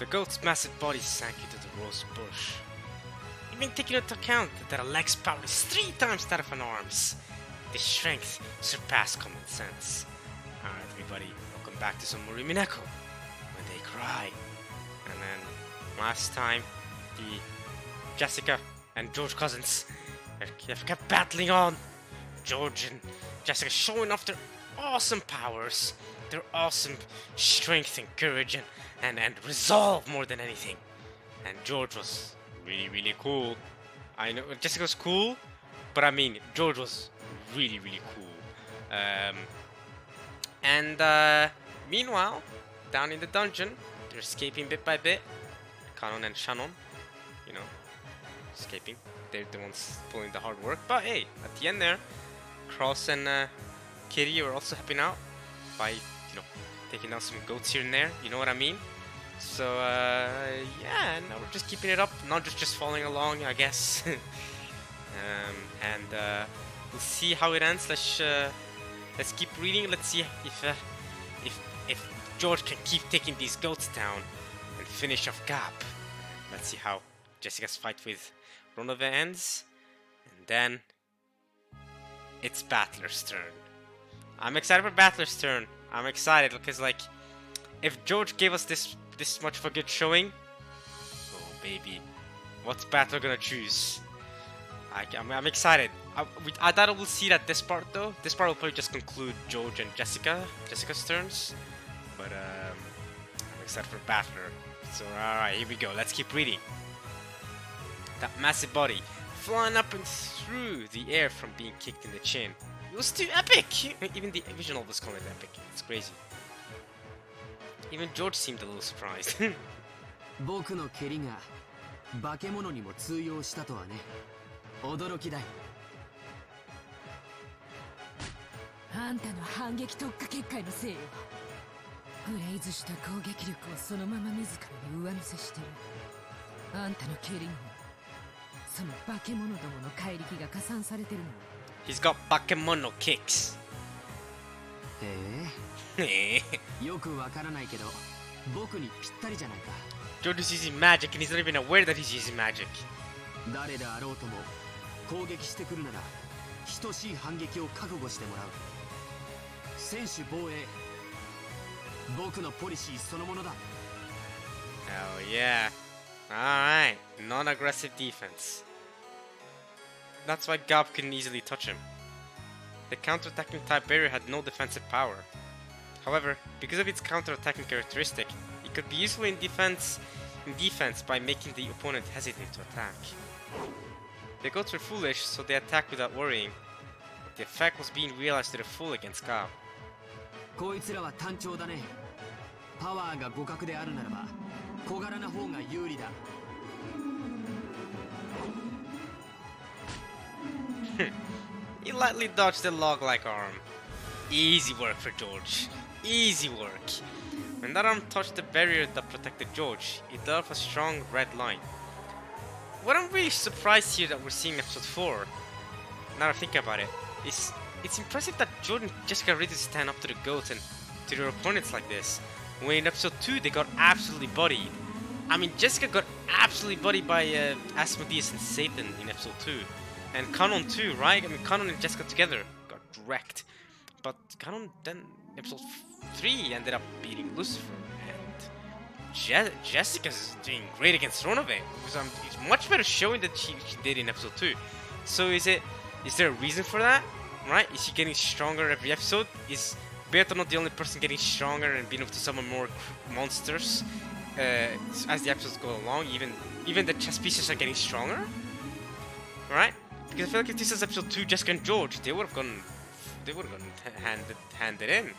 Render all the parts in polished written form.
The goat's massive body sank into the rose bush. Even taking into account that a leg's power is 3 times that of an arm's, the strength surpassed common sense. Alright everybody, welcome back to some more Umineko, when they cry. And then, last time, the Jessica and George cousins have kept battling on. George and Jessica showing off their awesome powers, their awesome strength and courage and resolve more than anything. And George was really cool. I know Jessica's cool, but I mean George was really cool. Meanwhile, down in the dungeon, they're escaping bit by bit. Canon and Shannon, you know, escaping. They're the ones pulling the hard work. But hey, at the end there, Cross and Kitty were also helping out by, you know, taking down some goats here and there. You know what I mean? So yeah, now we're just keeping it up, not just following along, I guess. We'll see how it ends. Let's keep reading. Let's see if George can keep taking these goats down and finish off Gap. Let's see how Jessica's fight with Ronove ends, and then it's Battler's turn. I'm excited for Battler's turn. I'm excited because, like, if George gave us this much of a good showing, oh baby, what's Battler gonna choose? I'm excited. I thought we'll see that this part though. This part will probably just conclude George and Jessica's turns. But I'm excited for Battler. So alright, here we go. Let's keep reading. That massive body flying up and through the air from being kicked in the chin. It was too epic! Even the visual was called it epic. It's crazy. Even George seemed a little surprised. 僕の蹴りが化け物にも通用したとはね。驚きだよ。あんたの反撃特化結界のせいよ。ブレイズした攻撃力をそのまま自らに上乗せしてる。あんたの蹴りにもその化け物どもの怪力が加算されてるの。He's got bakemono kicks. よくわからないけど、僕にぴったりじゃないか。George is using magic and he's not even aware that he's using magic. 誰であろうとも攻撃してくるなら等しい反撃を覚悟してもらう。専守防衛。僕のポリシーそのものだ。Oh yeah. Alright. Non-aggressive defense. That's why Gab couldn't easily touch him. The counter-attacking type barrier had no defensive power. However, because of its counter-attacking characteristic, it could be useful in defense by making the opponent hesitate to attack. The goats were foolish, so they attacked without worrying. But the effect was being realized to the full against Gab. こいつらは単調だね。パワーが互角であるならば小柄な方が有利だ。He lightly dodged the log-like arm. Easy work for George. Easy work. When that arm touched the barrier that protected George, it let off a strong red line. What I'm really surprised here that we're seeing in episode 4, now I think about it, is it's impressive that George and Jessica ready to stand up to the goats and to their opponents like this. When in episode 2 they got absolutely bodied. I mean, Jessica got absolutely bodied by Asmodeus and Satan in episode 2. And Canon too, right? I mean, Canon and Jessica together got wrecked. But Canon then, episode 3, ended up beating Lucifer. And Jessica's doing great against Ronove. Because it's much better showing that she did in episode 2. So is there a reason for that? Right? Is she getting stronger every episode? Is Beato not the only person getting stronger and being able to summon more monsters as the episodes go along? Even the chess pieces are getting stronger? Right? Because I feel like if this is episode 2, Jessica and George, they would have gone handed in.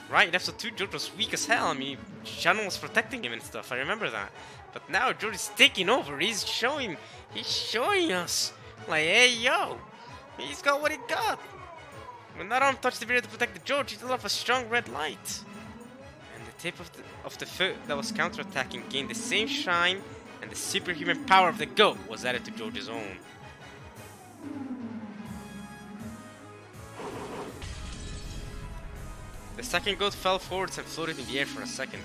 Right? In episode 2, George was weak as hell. I mean, Shannon was protecting him and stuff. I remember that. But now George is taking over. He's showing us. Like, hey, yo. He's got what he got. When that arm touched the barrier to protect the George, he let off a strong red light. And the tip of the foot that was counterattacking gained the same shine, and the superhuman power of the goat was added to George's own. The second goat fell forwards and floated in the air for a second.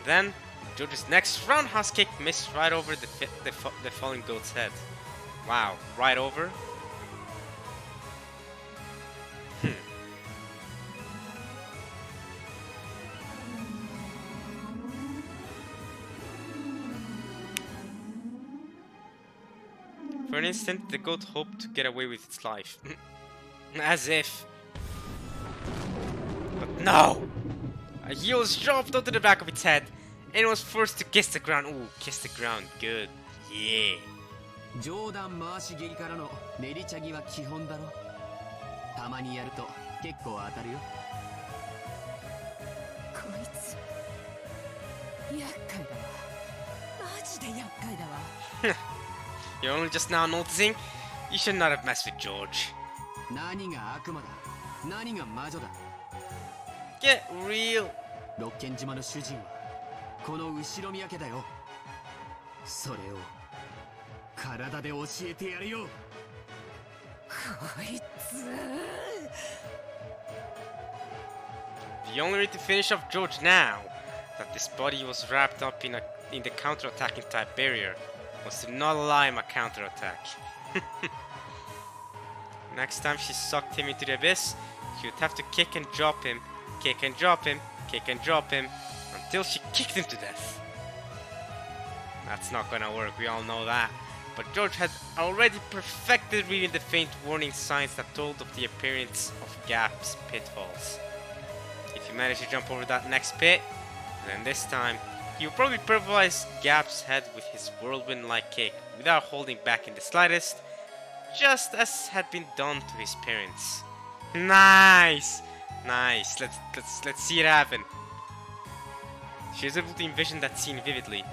then, George's next roundhouse kick missed right over the falling goat's head. Wow, right over? For an instant, the goat hoped to get away with its life. As if. But no! A heel was dropped onto the back of its head, and it was forced to kiss the ground. Ooh, kiss the ground. Good. Yeah. 上段回し蹴りからの練りチャギは基本だろ。たまにやると結構当たるよ。こいつ厄介だわ。マジで厄介だわ。You're only just now noticing? You should not have messed with George. 何が悪魔だ。何が魔女だ。Get real. 六軒島の主人はこの後ろ宮家だよ。それを体で教えてやるよ。こいつ。The only way to finish off George now, that this body was wrapped up in the counter-attacking type barrier, was to not allow him a counter-attack. Next time she sucked him into the abyss, she would have to kick and drop him, kick and drop him, kick and drop him, until she kicked him to death. That's not gonna work, we all know that. But George had already perfected reading the faint warning signs that told of the appearance of gaps, pitfalls. If you manage to jump over that next pit, then this time, he will probably pulverize Gap's head with his whirlwind-like kick without holding back in the slightest, just as had been done to his parents. Nice! Nice, let's see it happen. She was able to envision that scene vividly.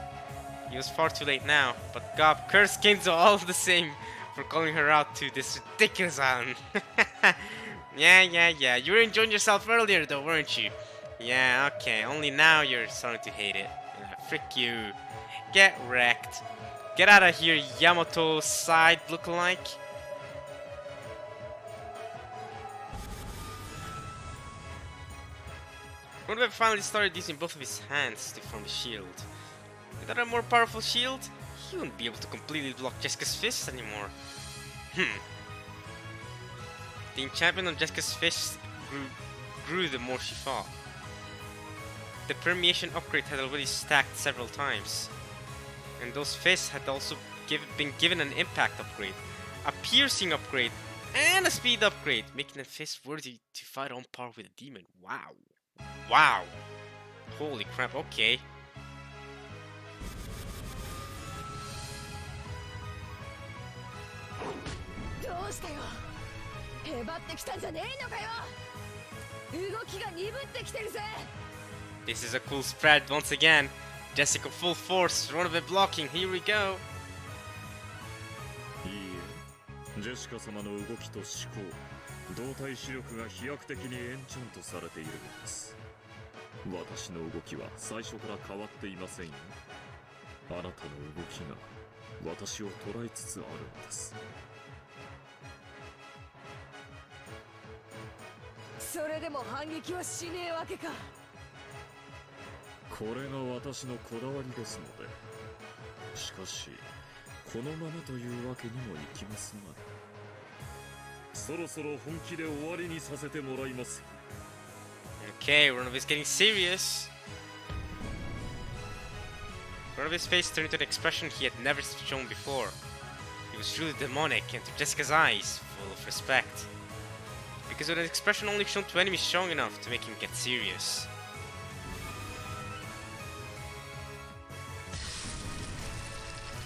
It was far too late now, but Gap cursed Kenzo all the same for calling her out to this ridiculous island. Yeah, you were enjoying yourself earlier though, weren't you? Yeah, okay, only now you're starting to hate it. Frick you. Get wrecked. Get out of here, Yamato side lookalike. Runabe finally started using both of his hands to form a shield. Without a more powerful shield, he wouldn't be able to completely block Jessica's fists anymore. The enchantment on Jessica's fists grew the more she fought. The permeation upgrade had already stacked several times, and those fists had also been given an impact upgrade, a piercing upgrade, and a speed upgrade, making the fist worthy to fight on par with a demon. Wow. Wow. Holy crap, okay. どうしたよ。へばってきたんじゃねえのかよ。動きが鈍ってきてるぜ。This is a cool spread once again. Jessica full force, Runabe blocking, here we go. いいえ、ジェシカ様の動きと思考、動体視力が飛躍的にエンチャントされているのです。私の動きは最初から変わっていませんよ。あなたの動きが私を捉えつつあるのです。それでも反撃はしねえわけか。これが私のこだわりですので。しかしこのままというわけにもいきますまい。そろそろ本気で終わりにさせてもらいます。 Okay, Runabe's getting serious. Runabe's face turned into an expression he had never shown before. He was truly demonic, and to Jessica's eyes, full of respect. Because with an expression only shown to enemies strong enough to make him get serious.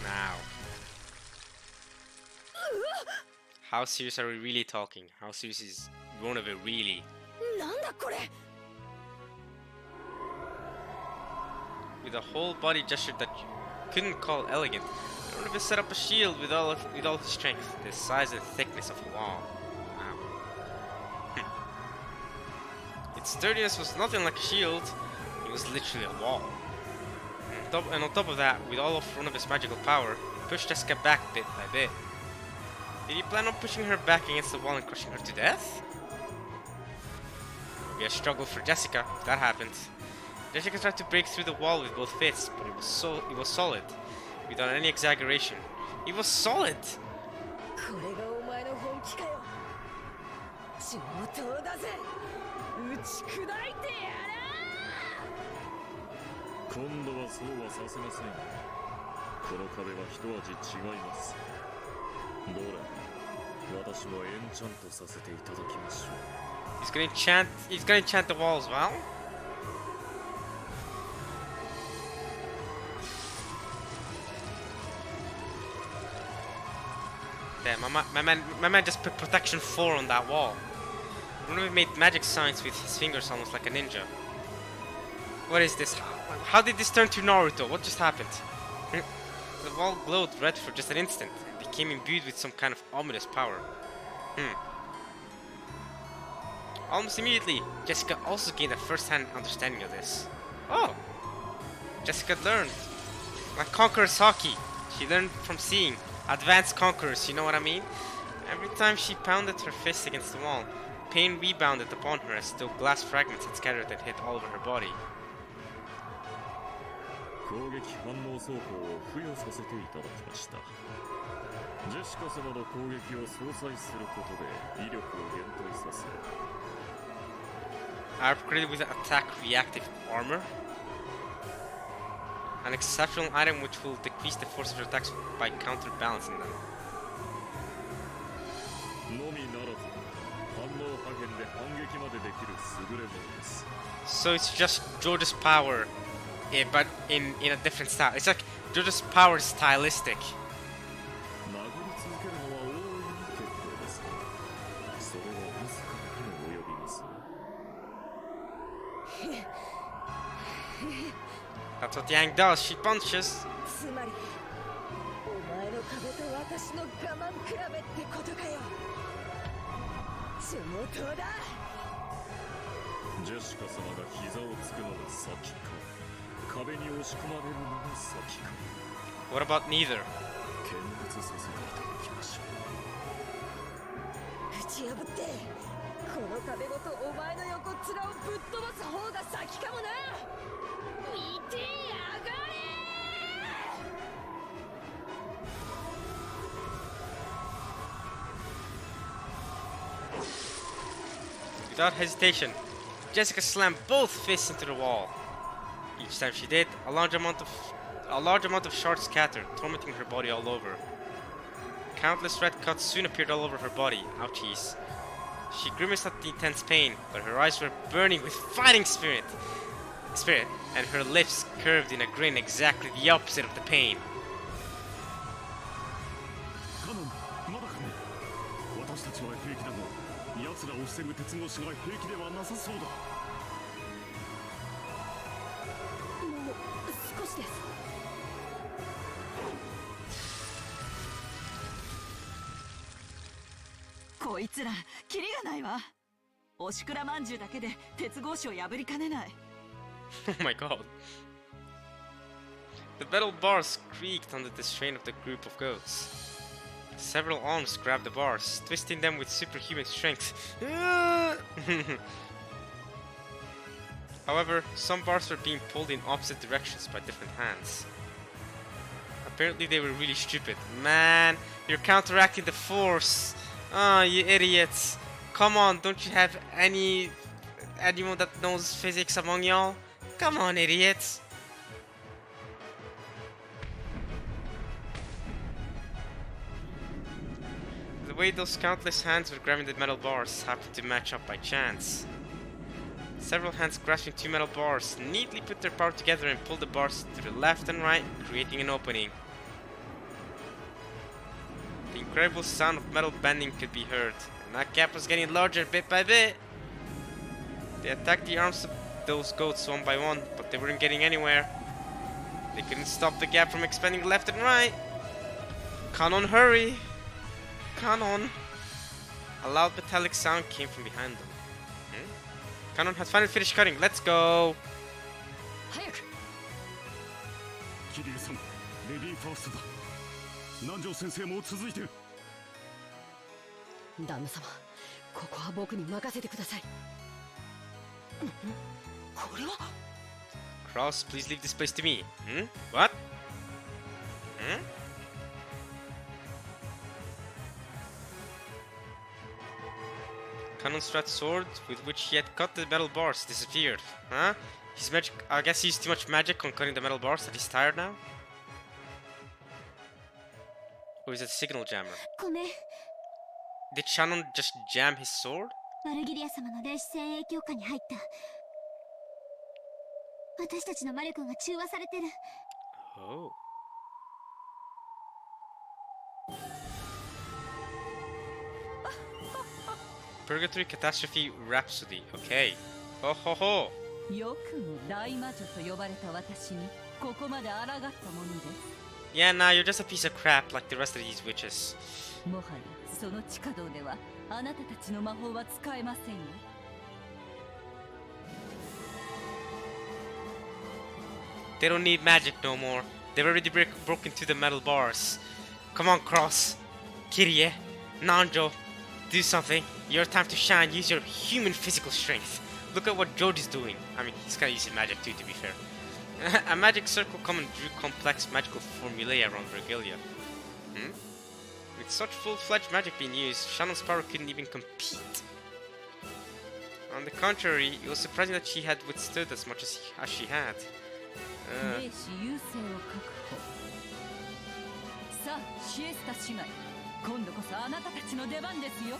Now. How serious are we really talking? How serious is Runabe really? なんだこれ。 With a whole body gesture that you couldn't call elegant, Runabe set up a shield with all his strength, the size and thickness of a wall. Wow. Its sturdiness was nothing like a shield, it was literally a wall. And on top of that, with all of Runabe's magical power, he pushed Jessica back bit by bit. Did he plan on pushing her back against the wall and crushing her to death? It would be a struggle for Jessica if that happened. Jessica tried to break through the wall with both fists, but it was solid. Without any exaggeration. It was solid! これがお前の本気かよ。上等だぜ。打ち砕いてやら今度はそうはさせませんよ。この壁は一味違います。どれ、私もエンチャントさせていただきましょう。He's gonna enchant the wall as well? Damn, my man just put protection 4 on that wall. One of them made magic signs with his fingers almost like a ninja. What is this? How did this turn to Naruto? What just happened? The wall glowed red for just an instant and became imbued with some kind of ominous power. Almost immediately, Jessica also gained a first-hand understanding of this. Oh! Jessica learned. Like Conqueror's Hockey. She learned from seeing. Advanced Conquerors, you know what I mean? Every time she pounded her fist against the wall, pain rebounded upon her as though glass fragments had scattered and hit all over her body. 攻撃反応装甲を付与させていただきました。ジェシカ様の攻撃を相殺することで威力を減退させ I upgraded with attack reactive armor. An exceptional item which will decrease the force of your attacks by counterbalancing them. のみならず反応破片で反撃までできる優れものです。 So it's just George's power, but in a different style. It's like George's power is stylistic. 殴り続けるのは大いに結構です。それは自らにも及びます。 That's what Yang does, she punches. つまりお前の壁と私の我慢比べってことかよ。上等だ。ジェシカ様が膝をつくのが先か、壁に押し込まれるのが先か。 What about neither? 見物させていただきましょう。打ち破ってこの壁ごとお前の横っ面をぶっ飛ばす方が先かもな。見てやがれ。 Without hesitation, Jessica slammed both fists into the wall. Each time she did, a large amount of shards scattered, tormenting her body all over. Countless red cuts soon appeared all over her body. Ouchies. She grimaced at the intense pain, but her eyes were burning with fighting spirit, and her lips curved in a grin exactly the opposite of the pain. カノン、まだかね。私たちは平気だが、奴らを防ぐ鉄格子が平気ではなさそうだ。もう少しです。こいつらキリがないわ。おしくらまんじゅうだけで鉄格子を破りかねない。 Oh my god. The metal bars creaked under the strain of the group of goats. Several arms grabbed the bars, twisting them with superhuman strength. However, some bars were being pulled in opposite directions by different hands. Apparently they were really stupid. Man, you're counteracting the force. Ah, you idiots. Come on, don't you have anyone that knows physics among y'all? Come on, idiots. The way those countless hands were grabbing the metal bars happened to match up by chance. Several hands grasping two metal bars neatly put their power together and pulled the bars to the left and right, creating an opening. The incredible sound of metal bending could be heard, and that gap was getting larger bit by bit. They attacked the arms of those goats one by one, but they weren't getting anywhere. They couldn't stop the gap from expanding left and right. Kanon, hurry! Kanon! A loud metallic sound came from behind them. Kanon has finally finished cutting. Let's go! 早く。キリエさん、レディーファーストだ。南條先生も続いて。旦那様、ここは僕に任せてください。これは Cross, please leave this place to me. Hmm? What? Hmm? Canon Strat sword with which he had cut the metal bars disappeared. Huh? His magic. I guess he used too much magic on cutting the metal bars that he's tired now? Or is it a signal jammer? ごめん。 Did Shannon just jam his sword? マルギリア様の霊視戦影響下に入った。私たちの魔力が中和されてる。Oh. Purgatory Catastrophe Rhapsody. Okay. Ho ho ho. よくも大魔女と呼ばれた私にここまで抗ったものです。 Yeah, nah, you're just a piece of crap like the rest of these witches. もはやその地下道ではあなたたちの魔法は使えませんよ。 They don't need magic no more. They've already broken through the metal bars. Come on, Cross. Kirie. Nanjo. Do something. Your time to shine. Use your human physical strength. Look at what George is doing. I mean, he's kind of using magic too, to be fair. A magic circle come and drew complex magical formulae around Vergilia. Hmm? With such full-fledged magic being used, Shannon's power couldn't even compete. On the contrary, it was surprising that she had withstood as much as she had. 霊視優勢を確保。さあ、シエスタ姉妹、今度こそあなたたちの出番ですよ。っ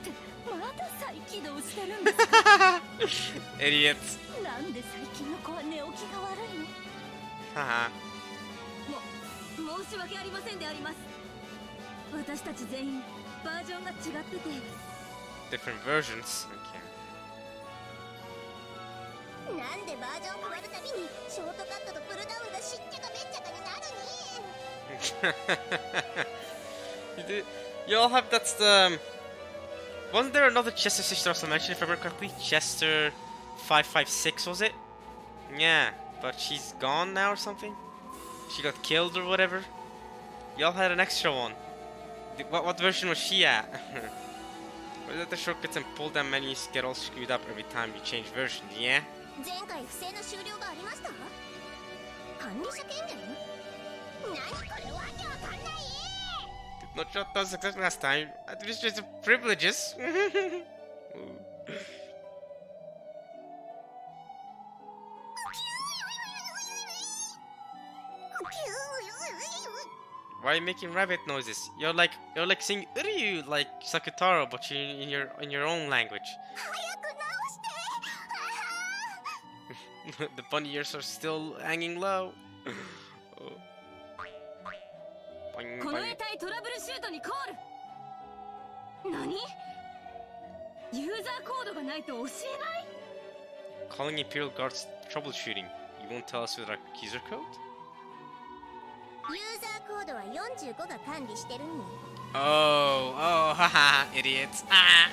てまだ再起動してるんですか？ Idiots. なんで最近の子は寝起きが悪いの？ Haha. 申し訳ありませんであります。私たち全員バージョンが違ってて。 Different versions. Okay. なんでバージョン変わるたびにショートカットとプルダウンがしっちゃかめっちゃかになるに。 Y'all have that's the. Wasn't there another Chester sister also mentioned, if I remember correctly? Chester 556 was it? Yeah, but she's gone now or something? She got killed or whatever? Y'all had an extra one. What version was she at? Or that the shortcuts and pull down menus get all screwed up every time you change version, yeah? 前回不正の終了がありました？管理者権限？何これわけわかんない。 Did not shut down success last time. Administrative privileges. Why are you making rabbit noises? You're like saying Uryu like Sakutaro, but in your own language. The bunny ears are still hanging low. Oh. Boing, この boing. 得体トラブルシュートにコール。何？ユーザーコードがないと教えない？ Calling Imperial Guards troubleshooting. You won't tell us with our user code? ユーザーコードは45が管理してるんに。 Oh, haha, idiots. Ah!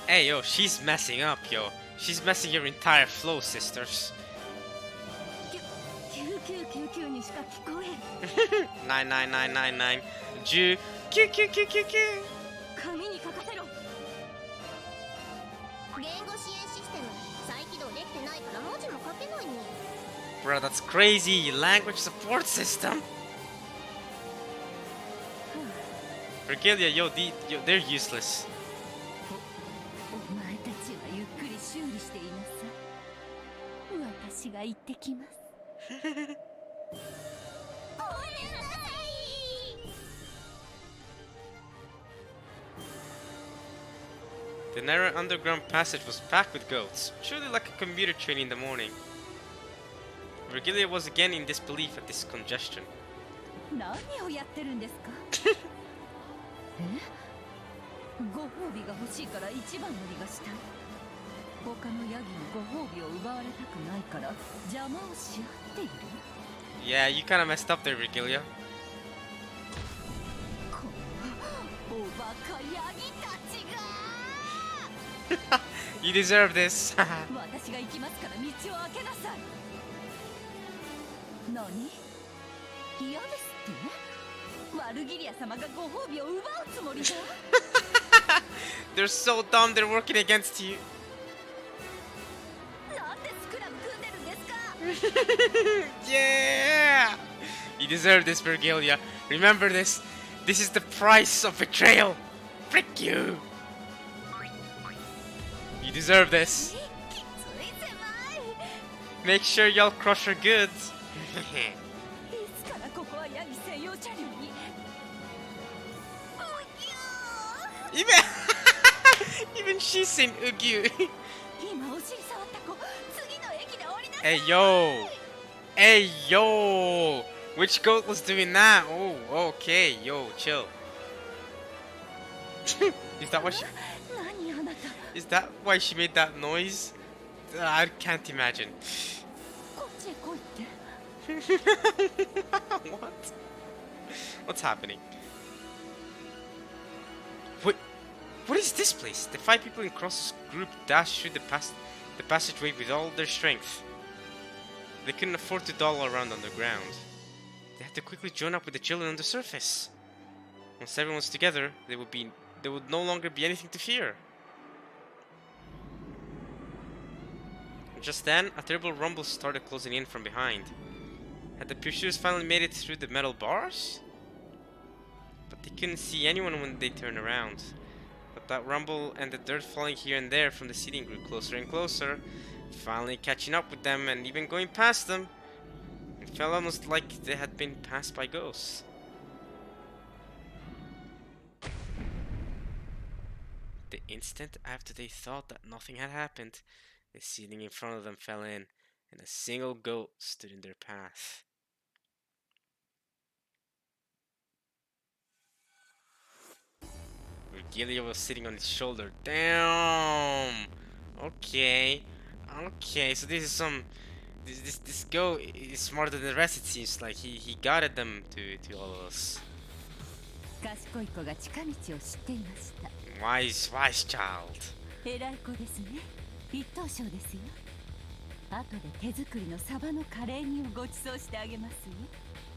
Hey, yo, she's messing up, yo. She's messing your entire flow, sisters. 9999にしか聞こえる。99999 10 99999. 紙に書かせろ。言語支援システム再起動できてないから文字も書けないに。 Bro, that's crazy. Language support system. Vergilia, yo, they're useless. お前たちはゆっくり修理していなさい。私が行ってきます。ごめんなさい。 The narrow underground passage was packed with goats, surely like a commuter train in the morning. Vergilia was again in disbelief at this congestion. 何をやってるんですか？ご褒美が欲しいから一番乗りがしたい。他のヤギのご褒美を奪われたくないから邪魔をし合っている。 Yeah, you kinda messed up there, Vergilia. このおバカヤギたちが。 You deserve this. 私が行きますから道を開けなさい。何？嫌ですって？悪ルギリア様がご褒美を奪うつもりだ。They're so dumb, they're working against you. なんでスクラム組んでるんですか。Yeah! You deserve this, Virgilia. Remember this. This is the price of betrayal. Frick you. You deserve this. きつい狭い。 Make sure y'all crush her goods. いつからここはヤギ専用車両に。おぎゅ Even she's saying Ugyu. ー。今お尻触った子、次の駅で降りなさい。 Hey yo. Hey yo. Which goat was doing that? Oh, okay. Yo, chill. Is that what she? 何あなた。 Is that why she made that noise? I can't imagine. こっちへ来いって。 What? What's happening? Wait, what is this place? The 5 people in Cross's group dashed through the passageway with all their strength. They couldn't afford to dawdle around underground. They had to quickly join up with the children on the surface. Once everyone's together, there would no longer be anything to fear. Just then, a terrible rumble started closing in from behind. Had the pursuers finally made it through the metal bars? But they couldn't see anyone when they turned around. But that rumble and the dirt falling here and there from the ceiling grew closer and closer, finally catching up with them and even going past them. It felt almost like they had been passed by ghosts. The instant after they thought that nothing had happened, the ceiling in front of them fell in, and a single goat stood in their path. Virgilia was sitting on his shoulder. Damn! Okay. Okay, so this is some... This goat is smarter than the rest, it seems like. He guided them to all of us. 賢い子が近道を知っていました。 Wise child. 偉い子ですね。一等賞ですよ。後で手作りのサバのカレー煮をご馳走してあげますよ。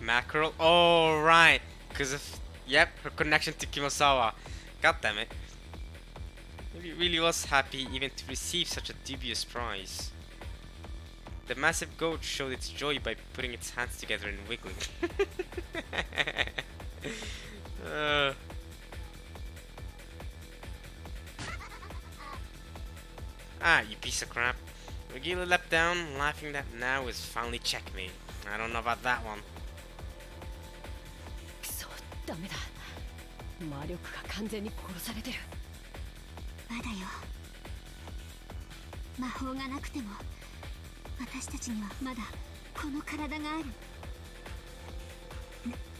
Mackerel? Oh, right. Because of... Yep, her connection to Kimosawa. God damn it. Maybe really was happy even to receive such a dubious prize. The massive goat showed its joy by putting its hands together and wiggling. Ah, you piece of crap. Regila leapt down, laughing that now is finally checkmate. I don't know about that one. くそ、ダメだ。魔力が完全に殺されてる。まだよ。魔法がなくても私たちにはまだこの体がある。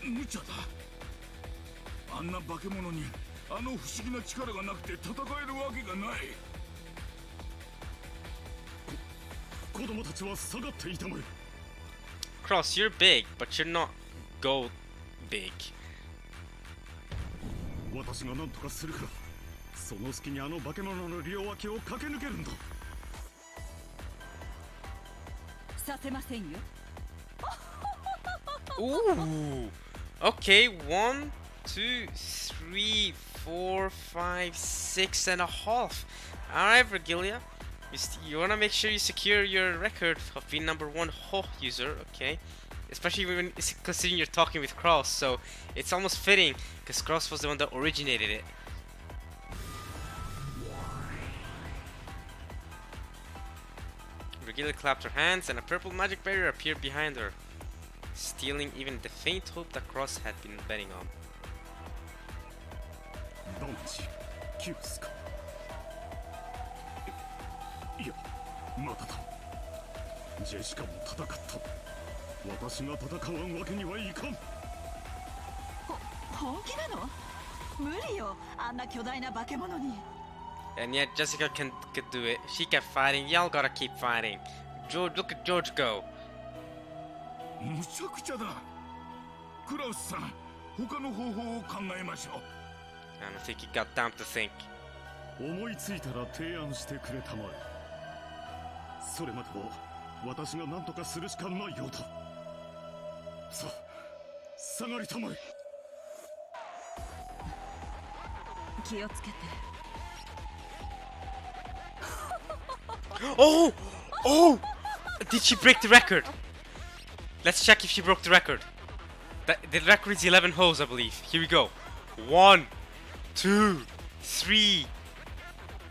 無茶だ。あんな化け物にあの不思議な力がなくて戦えるわけがない。子供たちは下がっていたまえ。 Cross, you're big, but you're not goat big. 私が何とかするから、その隙にあの化け物の両脇を駆け抜けるんだ。させませんよ。 Ooh. Okay, 1, 2, 3, 4, 5, 6 and a half. Alright, Virgilia. You wanna make sure you secure your record of being #1 Ho user, okay? Especially when considering you're talking with Cross, so it's almost fitting because Cross was the one that originated it. Virgilia clapped her hands and a purple magic barrier appeared behind her, stealing even the faint hope that Cross had been betting on. ドンチ、キュースか。いや、まただ。ジェシカも戦った。私が戦わんわけにはいかん。本気なの？無理よ、あんな巨大な化け物に。 And yet Jessica could do it. She kept fighting. Y'all gotta keep fighting. George, look at George go. むちゃくちゃだ。クラウスさん、他の方法を考えましょう。I don't think he got time to think. 思いついたら提案してくれたまえ。それまでは私が何とかするしかないようだ。さあ、下がりたまえ。気をつけて。 Oh! Oh! Did she break the record? Let's check if she broke the record. The record is 11 holes, I believe. Here we go. 1, 2, 3,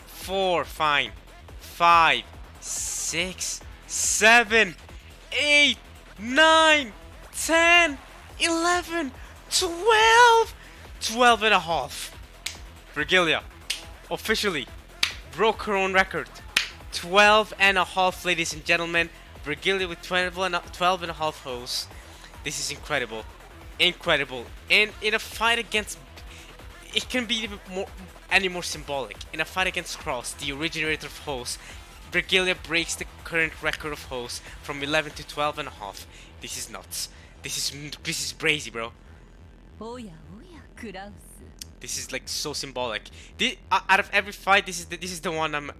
4, fine. 5, 6, 7, 8, 9, 10, 11, 12. 12 and a half. Virgilia officially broke her own record. 12 and a half, ladies and gentlemen. Virgilia with 12 and a half holes. This is incredible. Incredible. And in a fight against... It can be even more, any more symbolic. In a fight against Cross, the originator of holes, Virgilia breaks the current record of holes from 11 to 12 and a half. This is nuts. This is crazy, bro. おやおやクラウス。 This is like so symbolic. Out of every fight, this is the one I'm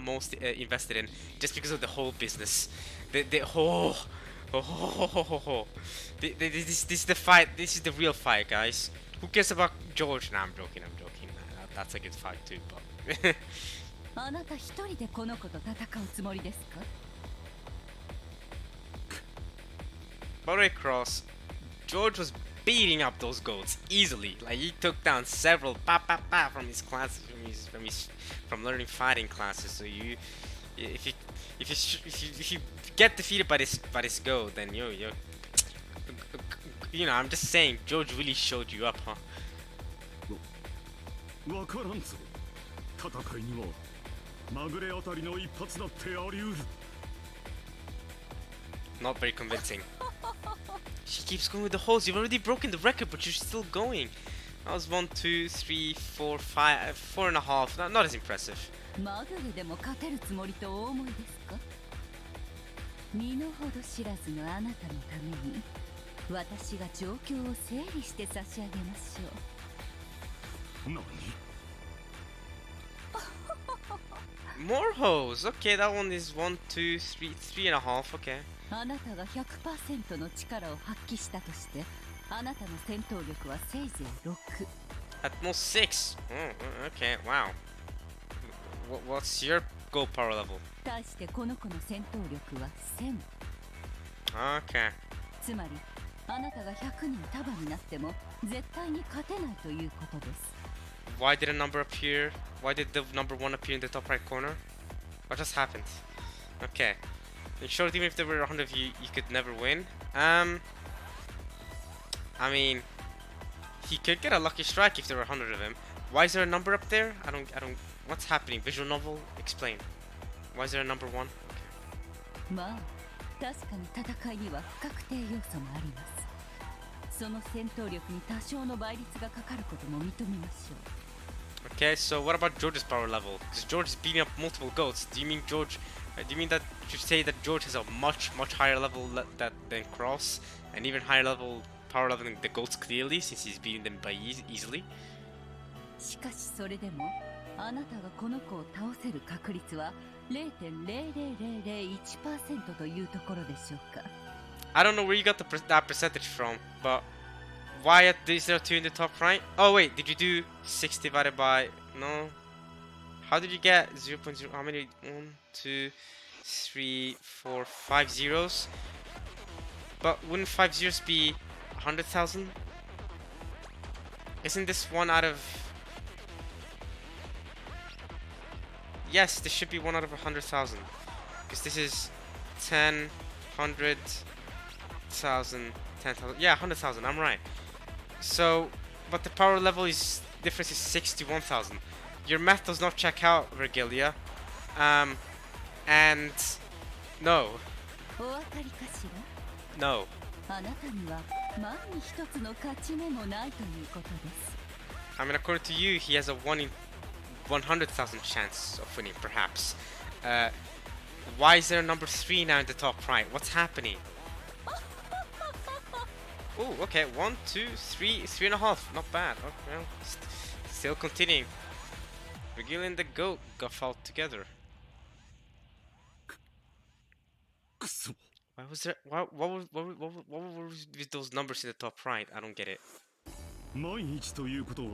most invested in, just because of the whole business. The whole this is the fight. This is the real fight, guys. Who cares about George? Nah, I'm joking. That's a good fight too. But あなた一人でこの子と戦うつもりですか？ by the way, Cross, George was beating up those goats easily. Like he took down several from his classes, from learning fighting classes. So if you get defeated by this goat, then you know, I'm just saying, George really showed you up, huh? わからんぞ。戦いにはまぐれあたりの一発だってあり得る。 Not very convincing. She keeps going with the holes. You've already broken the record, but you're still going. That was 1, 2, 3, 4, 5, 4 and a half. Not as impressive. まぐれでも勝てるつもりとお思いですか？身の程知らずのあなたのために私が状況を整理して差し上げましょう。何？ More holes. Okay, that one is 1, 2, 3, 3 and a half. Okay. あなたが 100% の力を発揮したとしてあなたの戦闘力はせいぜい6。 At most 6. Okay. Wow. What's your goal power level? 対してこの子の戦闘力は1000。 Okay. つまりあなたが100人束になっても絶対に勝てないということです。 Why did a number appear? Why did the number 1 appear in the top right corner? What just happened? Okay. In short, even if there were 100 of you, you could never win. I mean, he could get a lucky strike if there were 100 of him. Why is there a number up there? I don't. What's happening? Visual novel? Explain. Why is there a number 1? Okay. まあ確かに戦いには不確定要素もあります。その戦闘力に多少の倍率がかかることも認めましょう。 Okay, so what about George's power level? Because George is beating up multiple goats. Do you mean George? Do you mean that you say that George has a much higher level than Cross, and even higher level power level than the goats clearly, since he's beating them by easily? しかしそれでもあなたがこの子を倒せる確率は 0.00001% というところでしょうか。 I don't know where you got that percentage from, but why is there 2 in the top right? Oh wait, did you do 6 divided by... No. How did you get 0.0? How many? 1, 2, 3, 4, 5 zeros? But wouldn't 5 zeros be 100,000? Isn't this one out of... Yes, this should be 1 out of 100,000. Because this is 10, 100,000, 10,000. Yeah, 100,000, I'm right. So, but the power level is... difference is 61,000. Your math does not check out, Virgilia. And... No. お分かりかしら？ No. あなたには万に一つの勝ち目もないということです。 I mean, according to you, he has a 1 in 100,000 chance of winning, perhaps. Why is there a number 3 now in the top right? What's happening? Oh, okay. 1, 2, 3, 3.5. Not bad. Okay, well, still continuing. Virgil and the goat got fought together. くそ。 Why was there? What were with those numbers in the top right? I don't get it. 万一ということは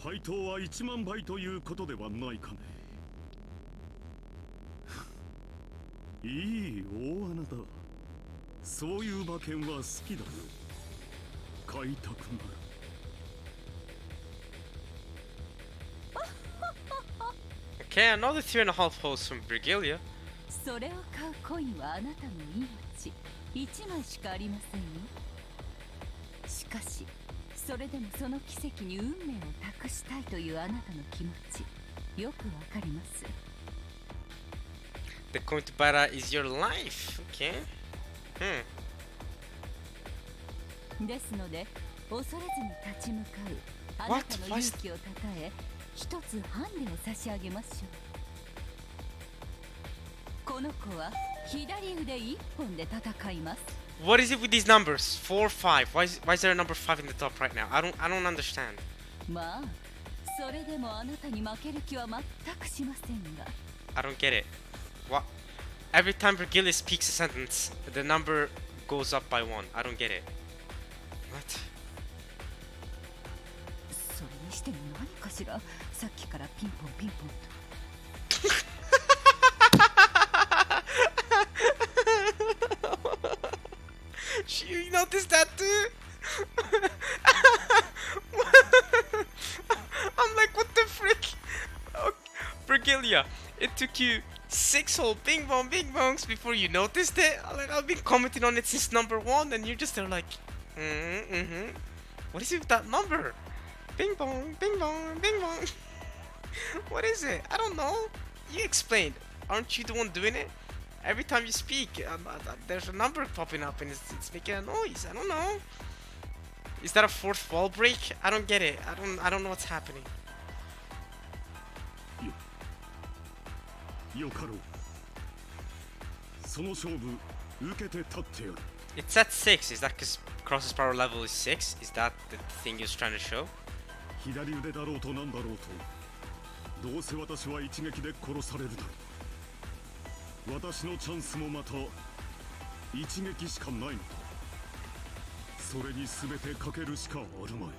配当は1万倍ということではないかね。いい大穴だ。そういう馬券は好きだよ。買いたくなる。Okay, another 3.5 holes from Virgilia. それを買うコインはあなたの命1枚しかありませんよ。しかしそれでもその奇跡に運命を託したいというあなたの気持ちよくわかります。 The coin to buy that is your life. Okay. ですので恐れずに立ち向かうあなたの勇気をたたえ一つハンデを差し上げましょう。この子は左腕一本で戦います。 What is it with these numbers? 4, 5. Why is there a number 5 in the top right now? I don't understand. まあそれでもあなたに負ける気は全くしませんが。 I don't get it. What? Every time Virgilia speaks a sentence, the number goes up by 1. I don't get it. What? それにしても何かしら、さっきからピンポンピンポンと。You noticed that too? I'm like, what the frick? Okay. Virgilia, it took you 6 whole bing bongs before you noticed it. Like, I've been commenting on it since number 1, and you're just there like, What is it with that number? Bing bong, bing bong, bing bong. What is it? I don't know. You explained. Aren't you the one doing it? Every time you speak, there's a number popping up and it's making a noise. I don't know. Is that a 4th wall break? I don't get it. I don't know what's happening. よかろう。その勝負受けて立ってやる。 It's at 6. Is that because Cross's power level is 6? Is that the thing he was trying to show? 左腕だろうとなんだろうと、どうせ私は一撃で殺されるだろう。私のチャンスもまた一撃しかないのだ。それに全てかけるしかあるまい。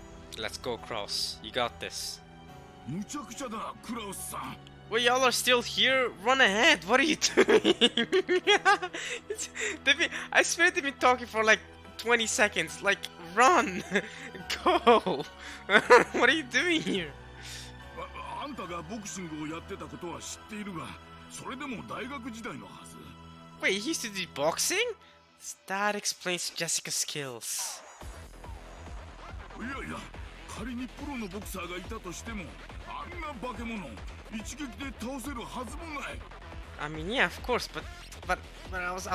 Let's go, Cross. You got this. むちゃくちゃだ、クラウスさん。 Wait, y'all are still here? Run ahead. What are you doing? I swear they've been talking for like 20 seconds. Like, run. Go. What are you doing here? あんたがボクシングをやってたことは知っているが、それでも大学時代のはず。 Wait, he used to do boxing? That explains Jessica's skills. いやいや、仮にプロのボクサーがいたとしても、あんな化け物一撃で倒せるはずもない。 I mean, yeah, of course, but I was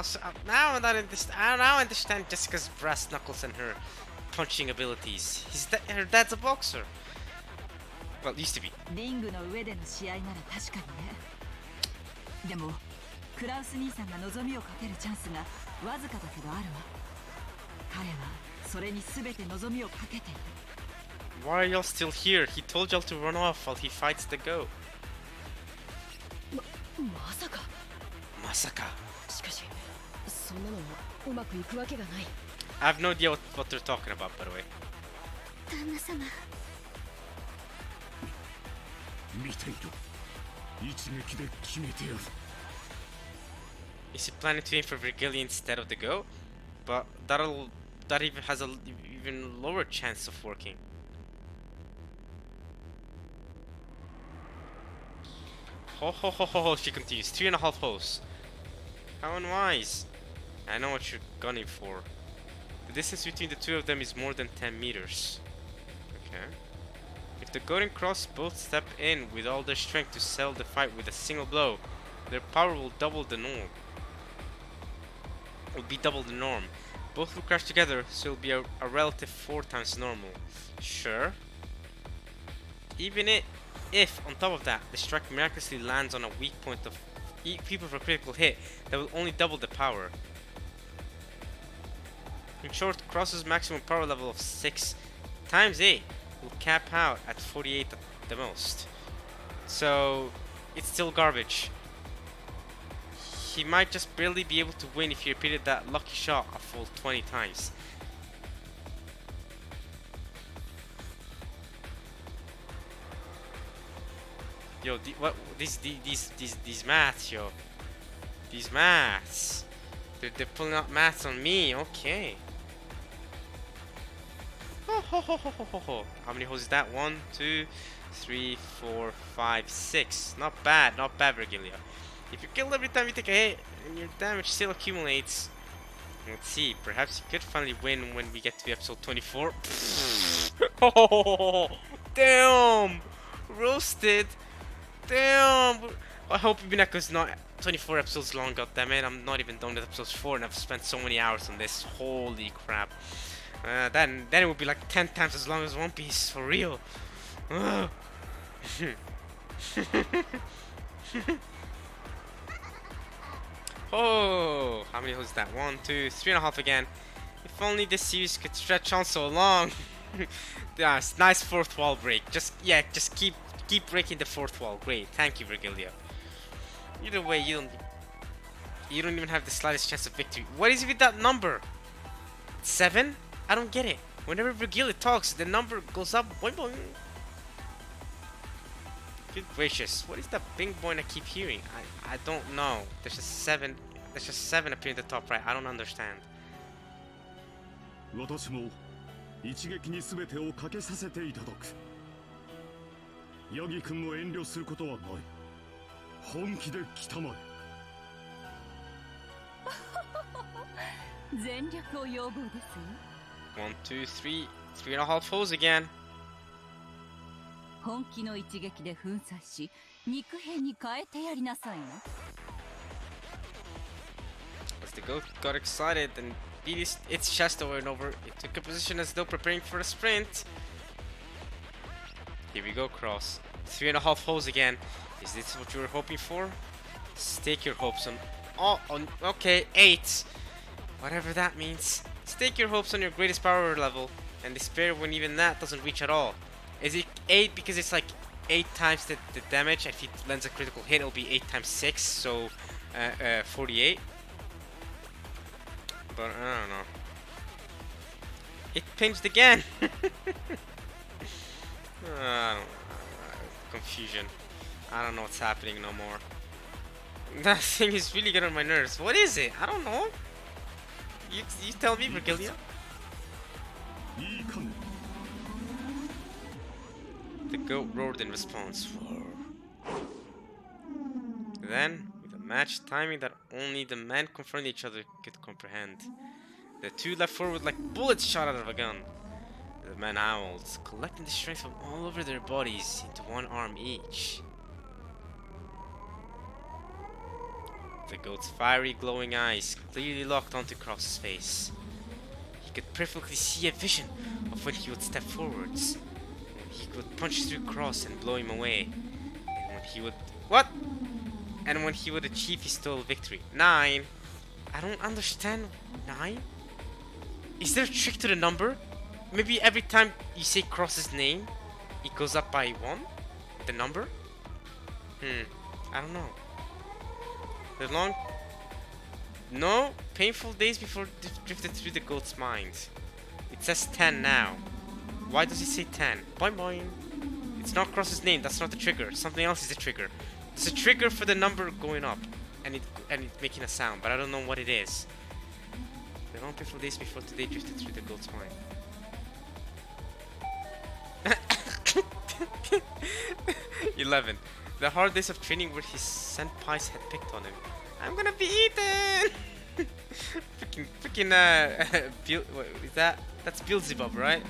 now I understand Jessica's brass knuckles and her punching abilities. Her dad's a boxer. Well, used to be. リングの上での試合なら確かにね。でもクラウス兄さんが望みをかけるチャンスがわずかだけどあるわ。彼はそれに全て望みをかけている。 Why are y'all still here? He told y'all to run off while he fights the goat. まさか。 Masaka. しかしそんなのうまくいくわけがない。 I have no idea what they're talking about, by the way. 旦那様。見ている。一撃で決めてやる。 Is he planning to aim for Virgilia instead of the goat? But that even has a even lower chance of working. Ho, she continues. 3.5 holes. How unwise. I know what you're gunning for. The distance between the two of them is more than 10 meters. Okay. If the goat and Cross both step in with all their strength to settle the fight with a single blow, their power will double the norm. Will be double the norm. Both will crash together, so it'll be a relative 4 times normal. Sure. Even if, on top of that, the strike miraculously lands on a weak point of people for a critical hit, that will only double the power. In short, Cross's maximum power level of 6 times 8 will cap out at 48 at the most. So, it's still garbage. He might just barely be able to win if he repeated that lucky shot a full 20 times. Yo, these maths, yo. These maths. They're pulling out maths on me. Okay. Ho, ho, ho, ho, ho, ho, ho. How many holes is that? 1, 2, 3, 4, 5, 6. Not bad, Virgilio. If you kill every time you take a hit and your damage still accumulates, let's see. Perhaps you could finally win when we get to episode 24. Oh, damn! Roasted. Damn! I hope Umineko's not 24 episodes long, goddammit. I'm not even done with episode 4 and I've spent so many hours on this. Holy crap. Then it would be like 10 times as long as One Piece, for real. Oh, how many holes is that? 1, 2, 3.5 again. If only this series could stretch on so long. Yeah, nice fourth wall break. Just keep breaking the fourth wall. Great, thank you, Virgilio. Either way, you don't even have the slightest chance of victory. What is it with that number? 7? I don't get it. Whenever Virgilio talks, the number goes up. Boing boing. Good gracious, what is that bing boing I keep hearing? I don't know. There's just 7. There's just 7 appearing at the top right. I don't understand. 私も一撃に全てをかけさせていただく。ヤギ君も遠慮することはない。本気で来たまえ。全力を要望ですよ。 1, 2, 3, 3.5 holes again. 本気の一撃で粉砕し、肉片に変えてやりなさいな。 As the goat got excited and beat its chest over and over, it took a position as though preparing for a sprint. Here we go, Cross. 3.5 holes again. Is this what you were hoping for? Stake your hopes on... Oh, okay, 8. Whatever that means. Stake your hopes on your greatest power level and despair when even that doesn't reach at all. Is it 8 because it's like 8 times the damage, and if it lands a critical hit it'll be 8 times 6, so 48? But I don't know. It pinched again! Confusion. I don't know what's happening no more. That thing is really getting on my nerves. What is it? I don't know. You tell me, Virgilio. The goat roared in response. Then, with a matched timing that only the men confronting each other could comprehend, the two leapt forward like bullets shot out of a gun. The men howled, collecting the strength from all over their bodies into one arm each. The goat's fiery, glowing eyes clearly locked onto Cross's face. He could perfectly see a vision of when he would step forwards, when he could punch through Cross and blow him away, and when he would... What? And when he would achieve his total victory. 9? I don't understand. 9? Is there a trick to the number? Maybe every time you say Cross's name, it goes up by 1? The number? I don't know. The long... No, painful days before drifted through the goat's mind. It says 10 now. Why does it say 10? Boing boing. It's not Cross's name, that's not the trigger. Something else is the trigger. There's a trigger for the number going up and it making a sound, but I don't know what it is. The long painful days before today drifted through the goat's mind. 11. The hard days of training where his senpais had picked on him. I'm gonna be eaten! freaking what is that? That's Beelzebub, right?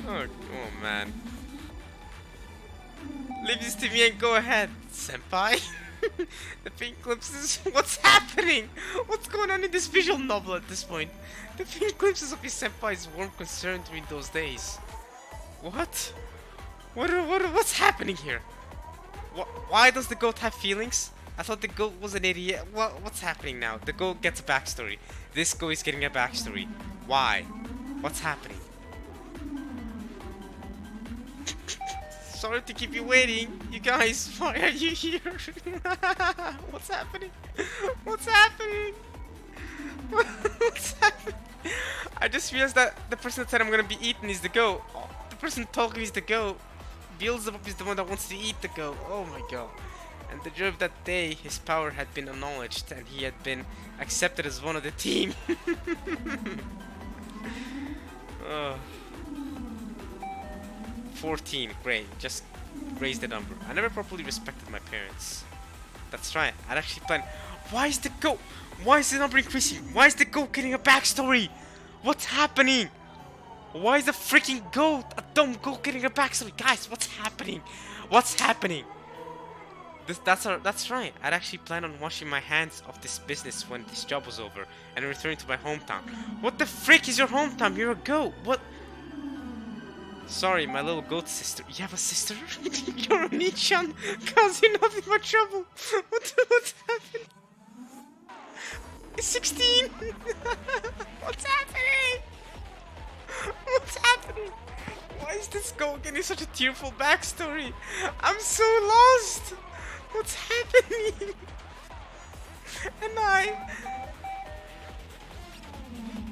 oh man. Leave this to me and go ahead, senpai. The pink glimpses. What's happening? What's going on in this visual novel at this point? The pink glimpses of his senpai's warm concern during those days. What? What's happening here? Why does the goat have feelings? I thought the goat was an idiot. What's happening now? The goat gets a backstory. This goat is getting a backstory. Why? What's happening? Sorry to keep you waiting. You guys, why are you here? What's happening? What's happening? What's happening? I just realized that the person that said I'm gonna be eaten is the goat. Oh, the person talking is the goat. Beelzebub is the one that wants to eat the goat. Oh my god. And during that day, his power had been acknowledged and he had been accepted as one of the team. Oh. 14, great. Just raise the number. I never properly respected my parents. That's right, I'd actually planned. Why is the goat? Why is the number increasing? Why is the goat getting a backstory? What's happening? Why is the freaking goat, a dumb goat, getting a backstory? Guys, what's happening? What's happening? That's right. I'd actually planned on washing my hands of this business when this job was over and returning to my hometown. What the frick is your hometown? You're a goat. What? Sorry, my little goat sister. You have a sister? You're a Nichan, causing nothing but trouble. What's happening? It's 16. What's happening? What's happening? Why is this goat getting such a tearful backstory? I'm so lost. What's happening? And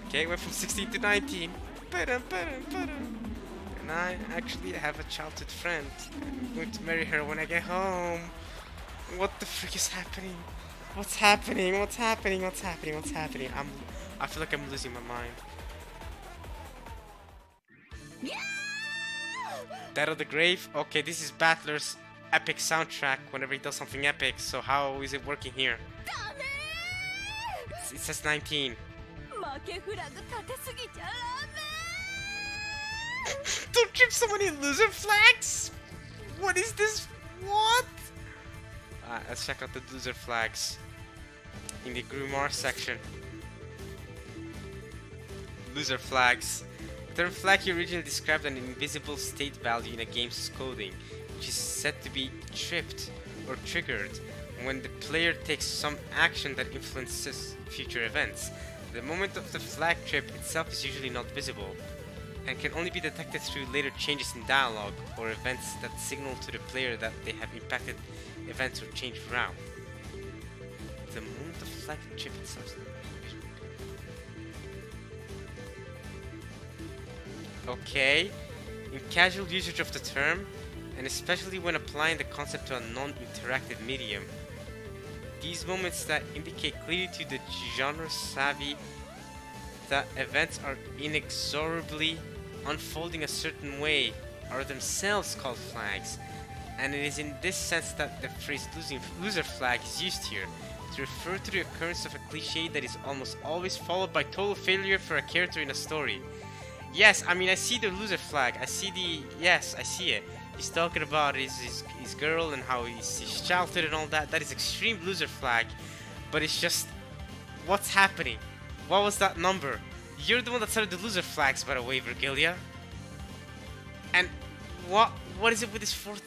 okay, went from 16 to 19. And I actually have a childhood friend. I'm going to marry her when I get home. What the frick is happening? What's happening? What's happening? What's happening? What's happening? I feel like I'm losing my mind. Dead of the Grave? Okay, this is Battler's epic soundtrack whenever he does something epic, so how is it working here? It says 19. Don't trip so many loser flags! What is this? What? Let's check out the loser flags in the Grimoire section. Loser flags. The term flag here originally described an invisible state value in a game's coding, which is said to be tripped or triggered when the player takes some action that influences future events. The moment of the flag trip itself is usually not visible and can only be detected through later changes in dialogue or events that signal to the player that they have impacted events or changed route. The moment of the flag trip itself. Okay, in casual usage of the term, and especially when applying the concept to a non-interactive medium, these moments that indicate clearly to the genre savvy that events are inexorably unfolding a certain way are themselves called flags, and it is in this sense that the phrase loser flag is used here, to refer to the occurrence of a cliche that is almost always followed by total failure for a character in a story. Yes, I mean, I see the loser flag. I see it. He's talking about his girl and how his childhood and all that. That is extreme loser flag. But it's just, what's happening? What was that number? You're the one that started the loser flags, by the way, Virgilia. And what is it with this fourth?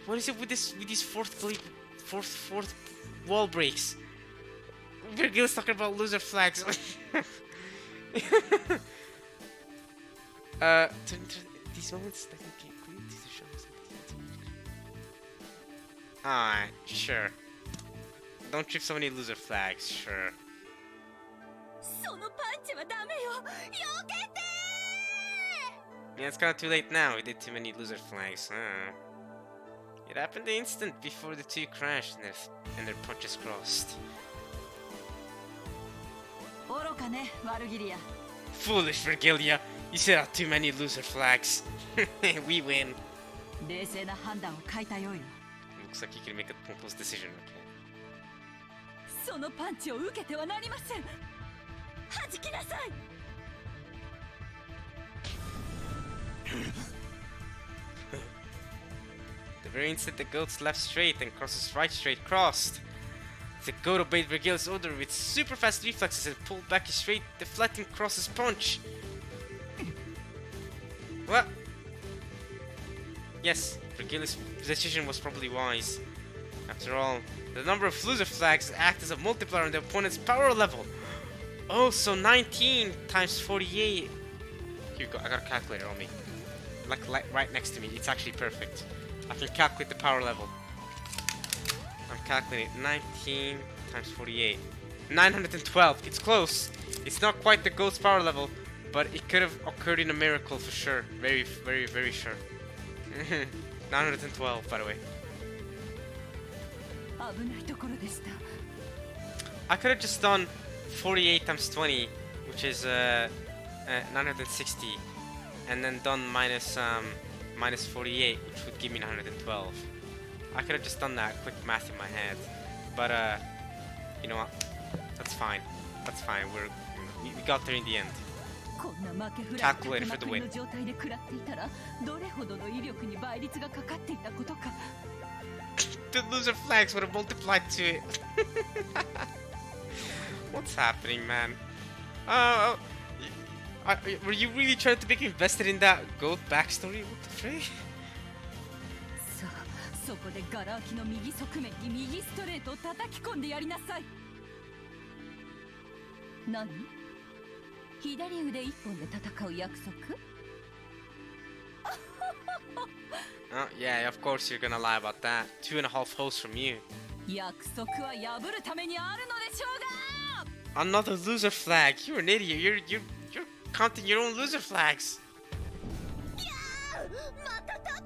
What is it with these fourth wall breaks? Virgilia's talking about loser flags. These moments that can create these shows. Alright, sure. Don't trip so many loser flags, sure. Yeah, it's kinda too late now. We did too many loser flags, huh? It happened the instant before the two crashed and their punches crossed. Foolish Virgilia, you set out too many loser flags. We win. Looks like you can make a composed decision, okay? The very instant the goat's left straight and crosses right straight crossed. The goat obeyed Virgilia's order with super fast reflexes and pulled back his straight, deflecting Cross's punch. Well, yes, Virgilia's decision was probably wise. After all, the number of loser flags act as a multiplier on the opponent's power level. Oh, so 19 times 48. Here you go, I got a calculator on me. Like right next to me, it's actually perfect. I can calculate the power level. I'm calculating 19 times 48. 912. It's close. It's not quite the goat's power level, but it could have occurred in a miracle for sure. Very, very, very sure. 912, by the way. 危ないところでした。 I could have just done 48 times 20, which is 960, and then done minus 48, which would give me 912. I could have just done that quick math in my head, but you know what? That's fine. That's fine. We got there in the end. こんな負けフラグ Calculated for the の win. 状態で食らっていたらどれほどの威力に倍率がかかっていたことか。 The loser flags would have multiplied to it. What's happening, man? Were you really trying to make me invested in that goat backstory? What the frick? さあ、そこでガラ空きの右側面に右ストレートを叩き込んでやりなさい。何？左腕一本で戦う約束？ Oh, yeah, of course you're gonna lie about that. 2.5 hosts from you. 約束は破るためにあるのでしょうが。 Another loser flag. You're an idiot. You're counting your own loser flags. また立っ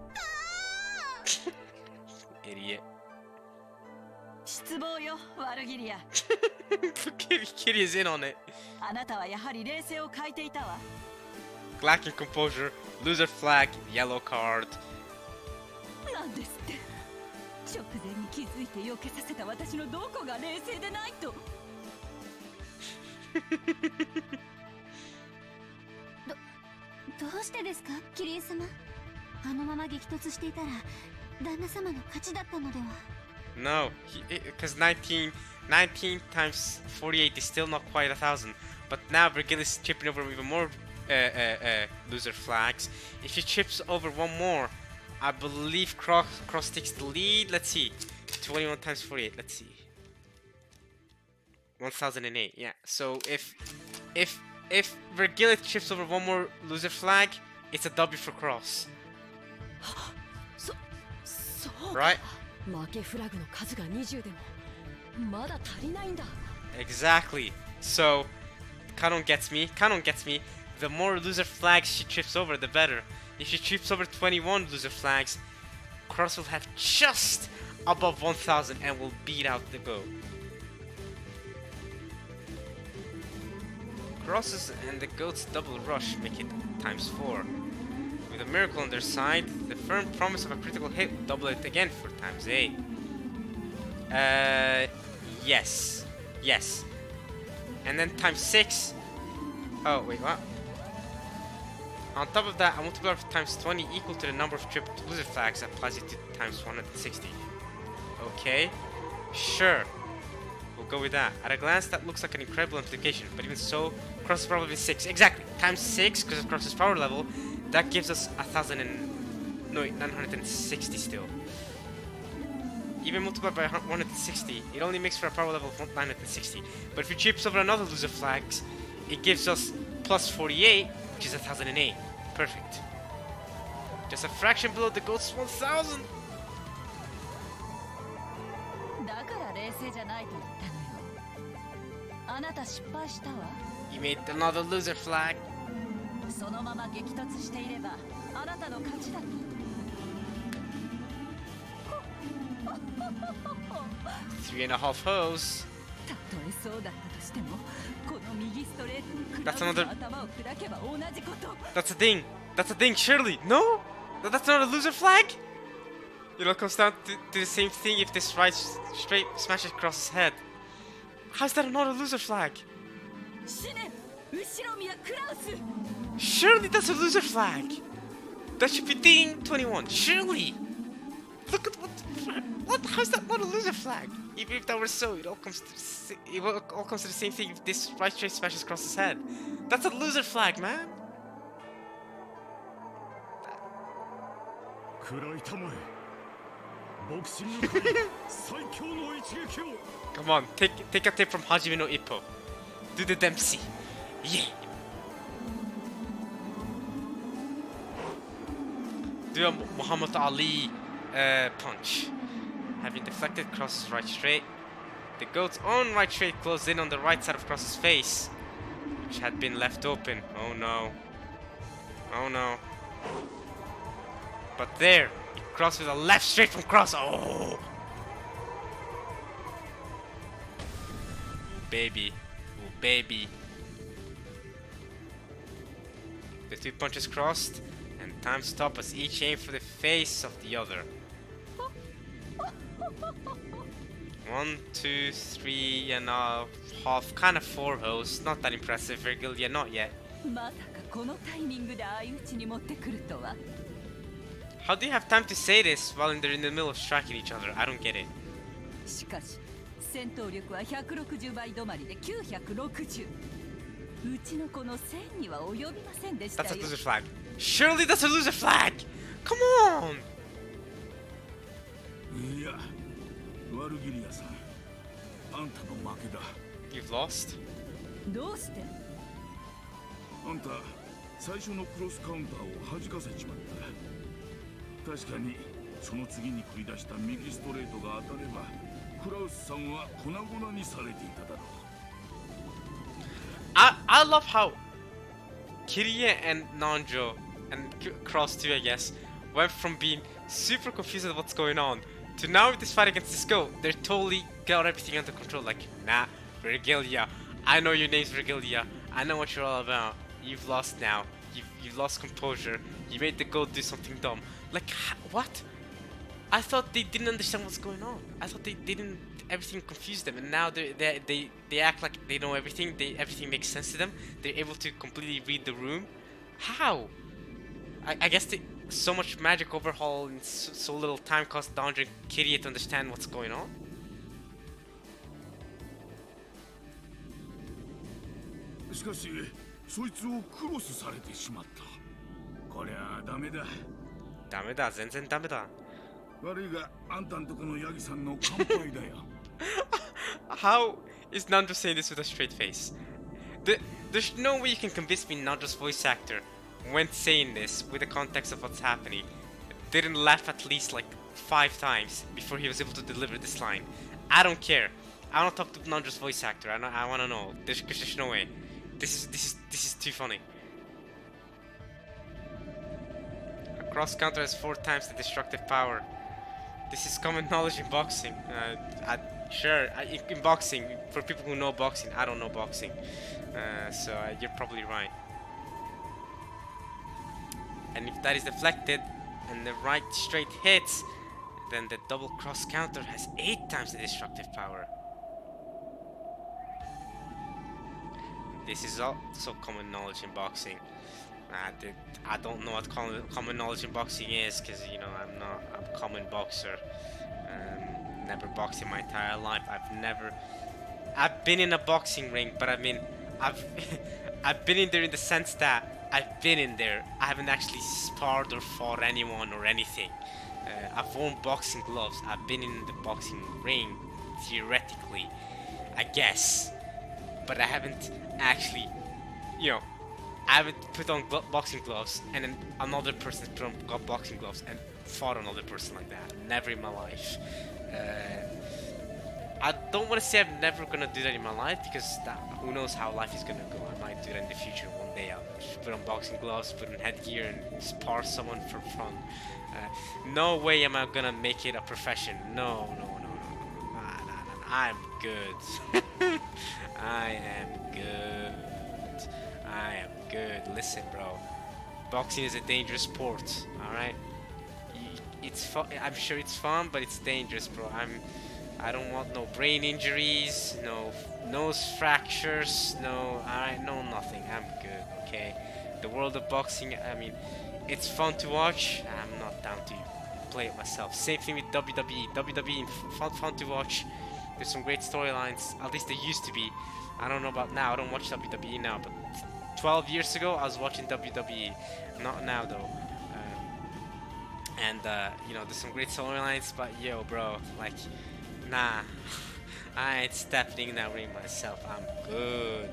た。 Idiot. 失望よ、悪ギリア。Kitty is in on it. あなたはやはり冷静を欠いていたわ。 Lacking composure. Loser flag. Yellow card. なんですって。直前に気づいて避けさせた私のどこが冷静でないと。どうしてですか、キリン様。あのまま激突していたら旦那様の勝ちだったのでは。 No, because 19 times 48 is still not quite 1,000. But now Virgil is tripping over even more loser flags. If he trips over one more, I believe Cross takes the lead. Let's see. 21 times 48. Let's see. 1008. Yeah. So if Virgil trips over one more loser flag, it's a W for Cross. そうか。 Right? 負けフラグの数が20でもまだ足りないんだ。 Exactly. So Canon gets me. The more loser flags she trips over, the better. If she trips over 21 loser flags, Cross will have just above 1,000 and will beat out the goat. Crosses and the goat's double rush make it times 4. With a miracle on their side, the firm promise of a critical hit will double it again for times 8. Yes. And then times 6. Oh, wait, what? On top of that, a multiplier of times 20 equal to the number of tripped loser flags applies it to times 160. Okay, sure. We'll go with that. At a glance, that looks like an incredible implication, but even so, Cross is probably 6. Exactly, times 6, because of Cross's power level, that gives us 960 still. Even multiplied by 160, it only makes for a power level of 960. But if he trips over another loser flags, it gives us plus 48, which is 1008. Perfect. Just a fraction below the goat's 1000. だから冷静じゃないと言ったのよ。あなた失敗したわ。 You made another loser flag. そのまま激突していればあなたの勝ちだと。 3.5 hoes. たとえそうだったとしても、この右ストレートにクラ That's ス another- の頭を砕けば同じこと。 That's a thing. Surely. No? That's not a loser flag? It all comes down to the same thing if this right straight smashes across his head. How's that not a loser flag? 死ね、後ろ見やクラウス。 Surely that's a loser flag. That should be ding 21. Surely. Look at what. How's that not a loser flag? Even if that were so, it all comes to the same thing if this right straight smashes across his head. That's a loser flag, man. 食らいたまえ。ボクシング界最強の一撃を。 Come on, take a tip from Hajime no Ippo. Do the Dempsey. Yeah. Do a Muhammad Ali punch. Having deflected Cross's right straight, the goat's own right straight closed in on the right side of Cross's face. which had been left open. Oh no. Oh no. But there, it crossed with a left straight from cross. Oh! Baby. Oh, baby. The two punches crossed, and time stopped as each aimed for the face of the other. 1, 2, 3.5, kind of 4 hosts. Not that impressive, Virgilia, not yet. まさかこのタイミングで相打ちに持ってくるとは。 How do you have time to say this while they're in the middle of striking each other? I don't get it. しかし戦闘力は160倍止まりで960。うちのこの1000には及びませんでしたよ。 That's a loser flag. Surely that's a loser flag! Come on! いや、ワルギリアさん、あんたの負けだ。 You've lost? どうして？あんた、最初のクロスカウンターを弾かせちまった。確かに、その次に繰り出した右ストレートが当たれば、クラウスさんは粉々にされていただろう。I love how Kiria and Nanjo and Cross too, I guess, went from being super confused at what's going on to now with this fight against Cisco, they're totally got everything under control. Like, nah, Virgilia, I know your name's Virgilia, I know what you're all about. You've lost now. You've lost composure. You made the goat do something dumb. Like, what? I thought they didn't understand what's going on. I thought they didn't. Everything confused them, and now they act like they know everything. Everything makes sense to them. They're able to completely read the room. How? I guess so much magic overhaul in so little time caused Dandre and Kiria to understand what's going on. しかし、そいつをクロスされてしまった。こりゃダメだ。ダメだ、全然ダメだ。悪いが、あんたんとこのヤギさんの乾杯だよ。How is Nandro saying this with a straight face? There's no way you can convince me Nandro's voice actor, when saying this with the context of what's happening, didn't laugh at least like 5 times before he was able to deliver this line. I don't care. I want to talk to Nandro's voice actor. I want to know. There's no way. This is too funny. A cross counter has 4 times the destructive power. This is common knowledge in boxing. Sure, in boxing, for people who know boxing, I don't know boxing. So you're probably right. And if that is deflected and the right straight hits, then the double cross counter has 8 times the destructive power. This is also common knowledge in boxing. I don't know what common knowledge in boxing is, because you know I'm a common boxer. Never boxed in my entire life. I've been in a boxing ring, but I mean I've been in there in the sense that I've been in there. I haven't actually sparred or fought anyone or anything. I've worn boxing gloves. I've been in the boxing ring theoretically, I guess, but I haven't actually, you know, I haven't put on boxing gloves and then another person put on boxing gloves and fought another person like that. Never in my life. I don't want to say I'm never gonna do that in my life, because who knows how life is gonna go. I might do that in the future one day. I'll just put on boxing gloves, put on headgear, and spar someone for fun. No way am I gonna make it a profession. No. I'm good. I am good. Listen, bro. Boxing is a dangerous sport. All right. It's fun. I'm sure it's fun, but it's dangerous, bro. I don't want no brain injuries, no nose fractures, no nothing. I'm good, okay? The world of boxing, I mean, it's fun to watch. I'm not down to play it myself. Same thing with WWE. WWE, fun to watch. There's some great storylines. At least there used to be. I don't know about now. I don't watch WWE now, but 12 years ago I was watching WWE. Not now though. And you know, there's some great storylines, but yo, bro, like, nah, I ain't stepping in that ring myself. I'm good.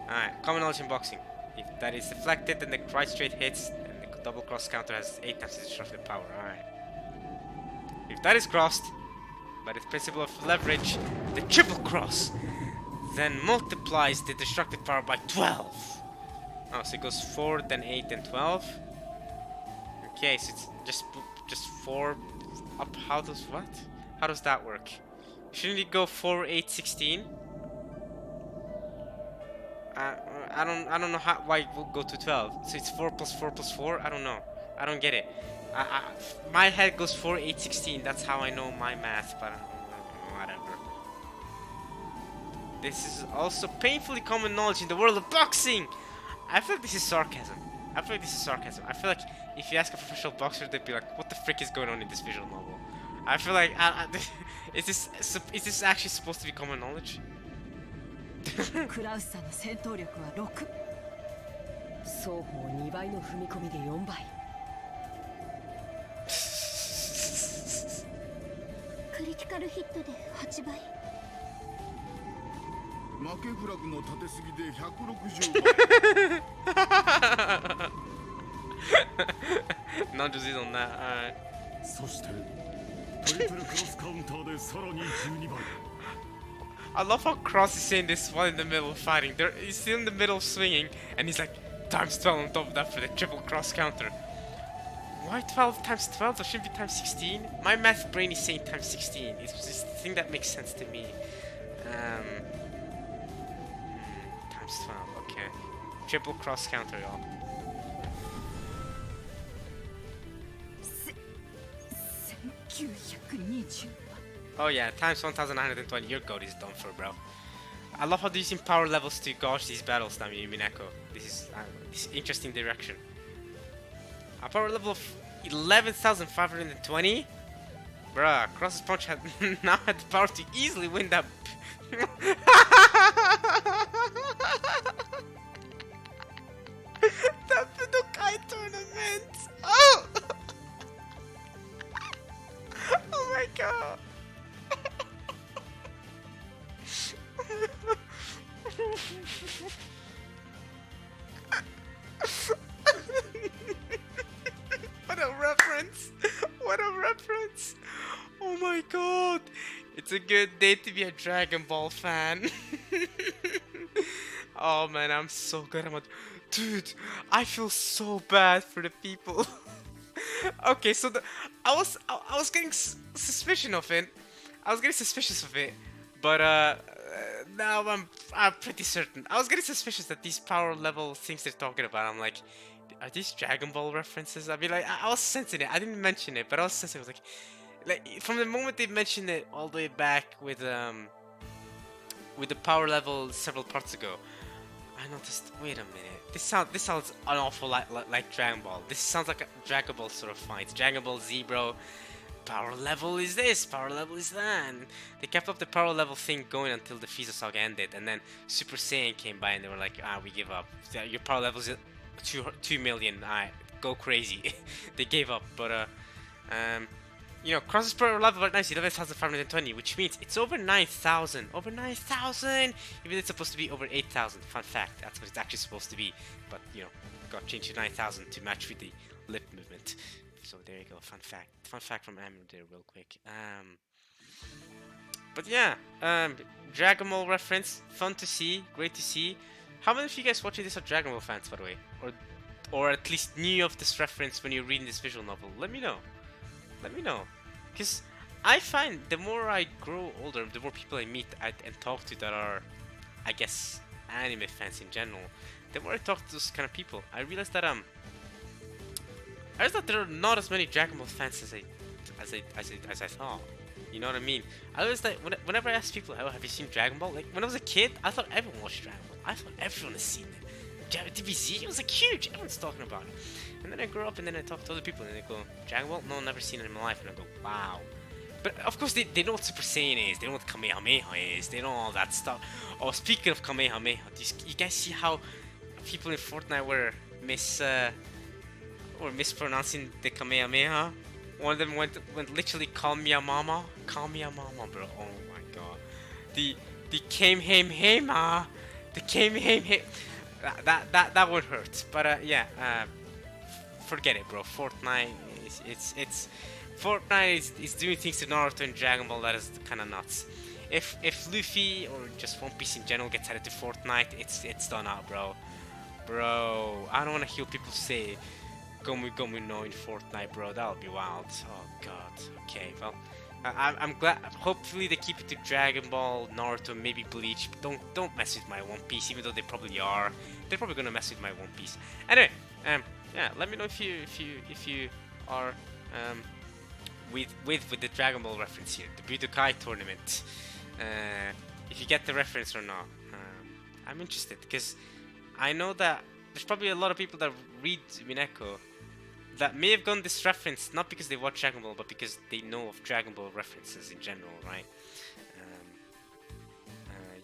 Alright, common knowledge in boxing. If that is deflected, then the right straight hits, and the double cross counter has 8 times the destructive power. Alright. If that is crossed, by the principle of leverage, the triple cross, then multiplies the destructive power by 12. Oh, so it goes 4, then 8, then 12. Okay, so it's just 4 up. How does what? How does that work? Shouldn't it go 4, 8, 16? I don't know why it will go to 12. So it's 4 plus 4 plus 4. I don't know. I don't get it. My head goes 4, 8, 16. That's how I know my math. But whatever. This is also painfully common knowledge in the world of boxing. I feel like this is sarcasm. I feel like if you ask a professional boxer, they'd be like, "What the frick is going on in this visual novel?" I feel like is this actually supposed to be common knowledge? クラウスさんの戦闘力は6。双方2倍の踏み込みで4倍。クリティカルヒットで8倍。負けフラグの立てすぎで160倍。Not just on that. Alright. そしてトリプルクロスカウンターでさらに12倍。 I love how Cross is saying this while in the middle of fighting. He's still in the middle of swinging, and he's like, times 12 on top of that for the triple cross counter. Why 12 times 12? That shouldn't be times 16. My math brain is saying times 16. It's just the thing that makes sense to me. Times 12, okay. Triple cross counter, y'all. 1920。 Oh yeah, times 1920. Your goat is done for, bro. I love how they're using power levels to gauge these battles now, Umineko. This is interesting direction. A power level of 11,520? Bruh, Cross's punch had now had the power to easily win that. That Budokai tournament! Oh! Oh my god! What a reference! What a reference! Oh my god! It's a good day to be a Dragon Ball fan. Oh man, I'm so good. Dude, I feel so bad for the people. Okay, so I was getting suspicion of it. I was getting suspicious of it, but now I'm pretty certain. I was getting suspicious that these power level things they're talking about. I'm like, are these Dragon Ball references? I mean, like, I was sensing it. I didn't mention it, but I was sensing it. I was like from the moment they mentioned it all the way back with the power level several parts ago, I noticed. Wait a minute. This sounds an awful lot like Dragon Ball. This sounds like a Dragon Ball sort of fight. Dragon Ball Z, bro. Power level is this, power level is that. And they kept up the power level thing going until the Frieza saga ended, and then Super Saiyan came by and they were like, we give up. Your power level is 2 million. Alright, go crazy. They gave up, but you know, Cross's power level right now is 11,520, which means it's over 9,000. Over 9,000! Even though it's supposed to be over 8,000. Fun fact, that's what it's actually supposed to be. But, you know, got changed to 9,000 to match with the lip movement. So there you go, fun fact. Fun fact from Amir there real quick. But yeah, Dragon Ball reference, fun to see, great to see. How many of you guys watching this are Dragon Ball fans, by the way? Or at least knew of this reference when you're reading this visual novel? Let me know. Let me know. Because I find the more I grow older, the more people I meet and talk to that are, I guess, anime fans in general, the more I talk to those kind of people, I realize that there are not as many Dragon Ball fans as I thought. You know what I mean? I realized that whenever I ask people, "Oh, have you seen Dragon Ball?" Like when I was a kid, I thought everyone watched Dragon Ball. I thought everyone has seen it. DBZ, it was like huge. Everyone's talking about it. And then I grew up, and then I talk to other people, and they go, "Dragon Ball? No, never seen it in my life." And I go, "Wow." But of course, they know what Super Saiyan is. They know what Kamehameha is. They know all that stuff. Oh, speaking of Kamehameha, you guys see how people in Fortnite were mispronouncing the Kamehameha? One of them went literally call me a mama, bro. Oh my god, the Kamehameha, the Kamehameha. That would hurt. But yeah, forget it, bro. Fortnite Fortnite is doing things to Naruto and Dragon Ball that is kind of nuts. if Luffy or just One Piece in general gets added to Fortnite, it's done out, bro. Bro, I don't want to hear people say Gomu Gomu no in Fortnite, bro. That'll be wild. Oh god. Okay, well, I'm glad. Hopefully they keep it to Dragon Ball, Naruto, maybe Bleach. Don't mess with my One Piece, even though they probably are. They're probably gonna mess with my One Piece. Anyway, yeah. Let me know if you are with the Dragon Ball reference here, the Budokai tournament. If you get the reference or not. I'm interested because I know that there's probably a lot of people that read Umineko that may have gotten this reference not because they watch Dragon Ball, but because they know of Dragon Ball references in general, right?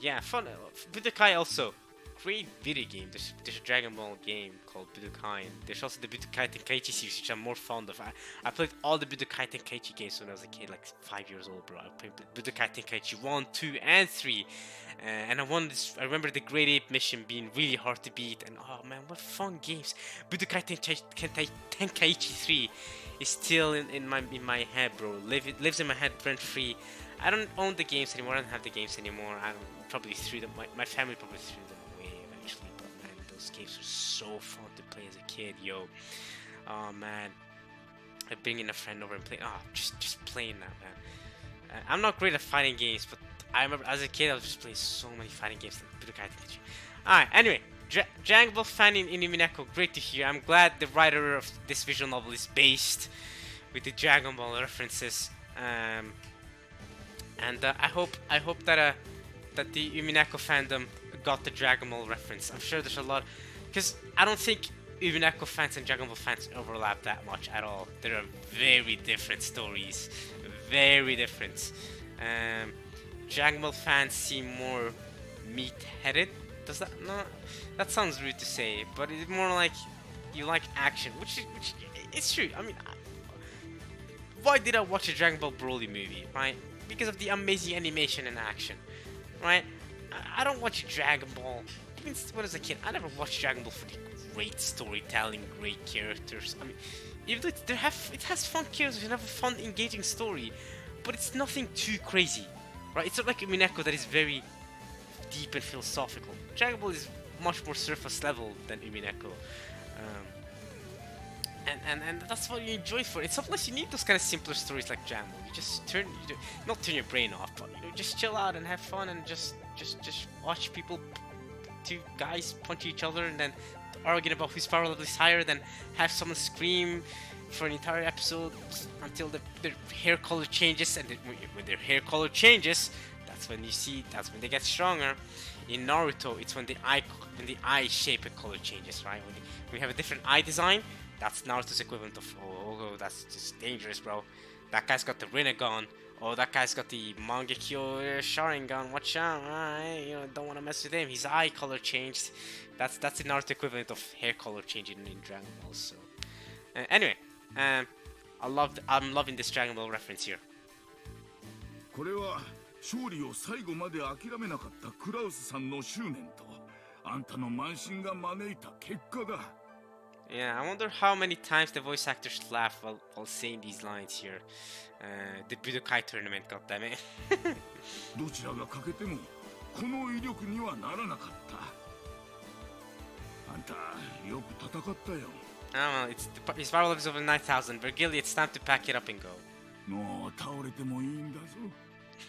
Yeah, fun. Budokai also, great video game. There's a Dragon Ball game called Budokai, and there's also the Budokai Tenkaichi series, which I'm more fond of. I played all the Budokai Tenkaichi games when I was a kid, like 5 years old, bro. I played Budokai Tenkaichi 1, 2, and 3. And I won this. I remember the Great Ape mission being really hard to beat, and oh man, what fun games! Budokai Tenkaichi 3 is still in my head, bro. Lives in my head rent free. I don't own the games anymore. I don't have the games anymore. I probably threw them. My family probably threw them away eventually. But man, those games were so fun to play as a kid, yo. Oh man, I bringing a friend over and playing. Oh, just playing that, man. I'm not great at fighting games, but I remember as a kid I was just playing so many fighting games like Budokai Tenkaichi. Alright, anyway, Dragon Ball fan in Umineko, great to hear. I'm glad the writer of this visual novel is based with the Dragon Ball references. And I hope that the Umineko fandom got the Dragon Ball reference. I'm sure there's a lot, because I don't think Umineko fans and Dragon Ball fans overlap that much at all. There are very different stories, very different. Dragon Ball fans seem more meat-headed. Does that not? That sounds rude to say, but it's more like you like action, which it's true. I mean, why did I watch a Dragon Ball Broly movie, right? Because of the amazing animation and action, right? I don't watch Dragon Ball. Even when I was a kid, I never watched Dragon Ball for the great storytelling, great characters. I mean, even though it has fun characters and have a fun, engaging story, but it's nothing too crazy, right? It's not like Umineko that is very deep and philosophical. Dragon Ball is much more surface level than Umineko. And that's what you enjoy for it. Sometimes you need those kind of simpler stories like Dragon Ball. You just not turn your brain off, but just chill out and have fun and just watch people, two guys punch each other and then arguing about whose power level is higher, then have someone scream for an entire episode until their hair color changes, and when their hair color changes, that's when they get stronger. In Naruto, it's when the eye shape and color changes, right? When we have a different eye design, that's Naruto's equivalent of, oh, that's just dangerous, bro. That guy's got the Rinnegan. Oh, that guy's got the Mangekyo Sharingan. Watch out, don't want to mess with him. His eye color changed. That's the Naruto equivalent of hair color changing in Dragon Ball. So, anyway, I'm loving this Dragon Ball reference here. これは勝利を最後まで諦めなかったクラウスさんの執念とあんたの慢心が招いた結果だ。 Yeah, I wonder how many times the voice actors laugh while saying these lines here. The Budokai tournament, goddammit. どちらが欠けてもこの威力にはならなかった。あんたよく戦ったよ。 I don't know, his power level is over 9,000. Virgil, it's time to pack it up and go. もう倒れてもいいんだぞ。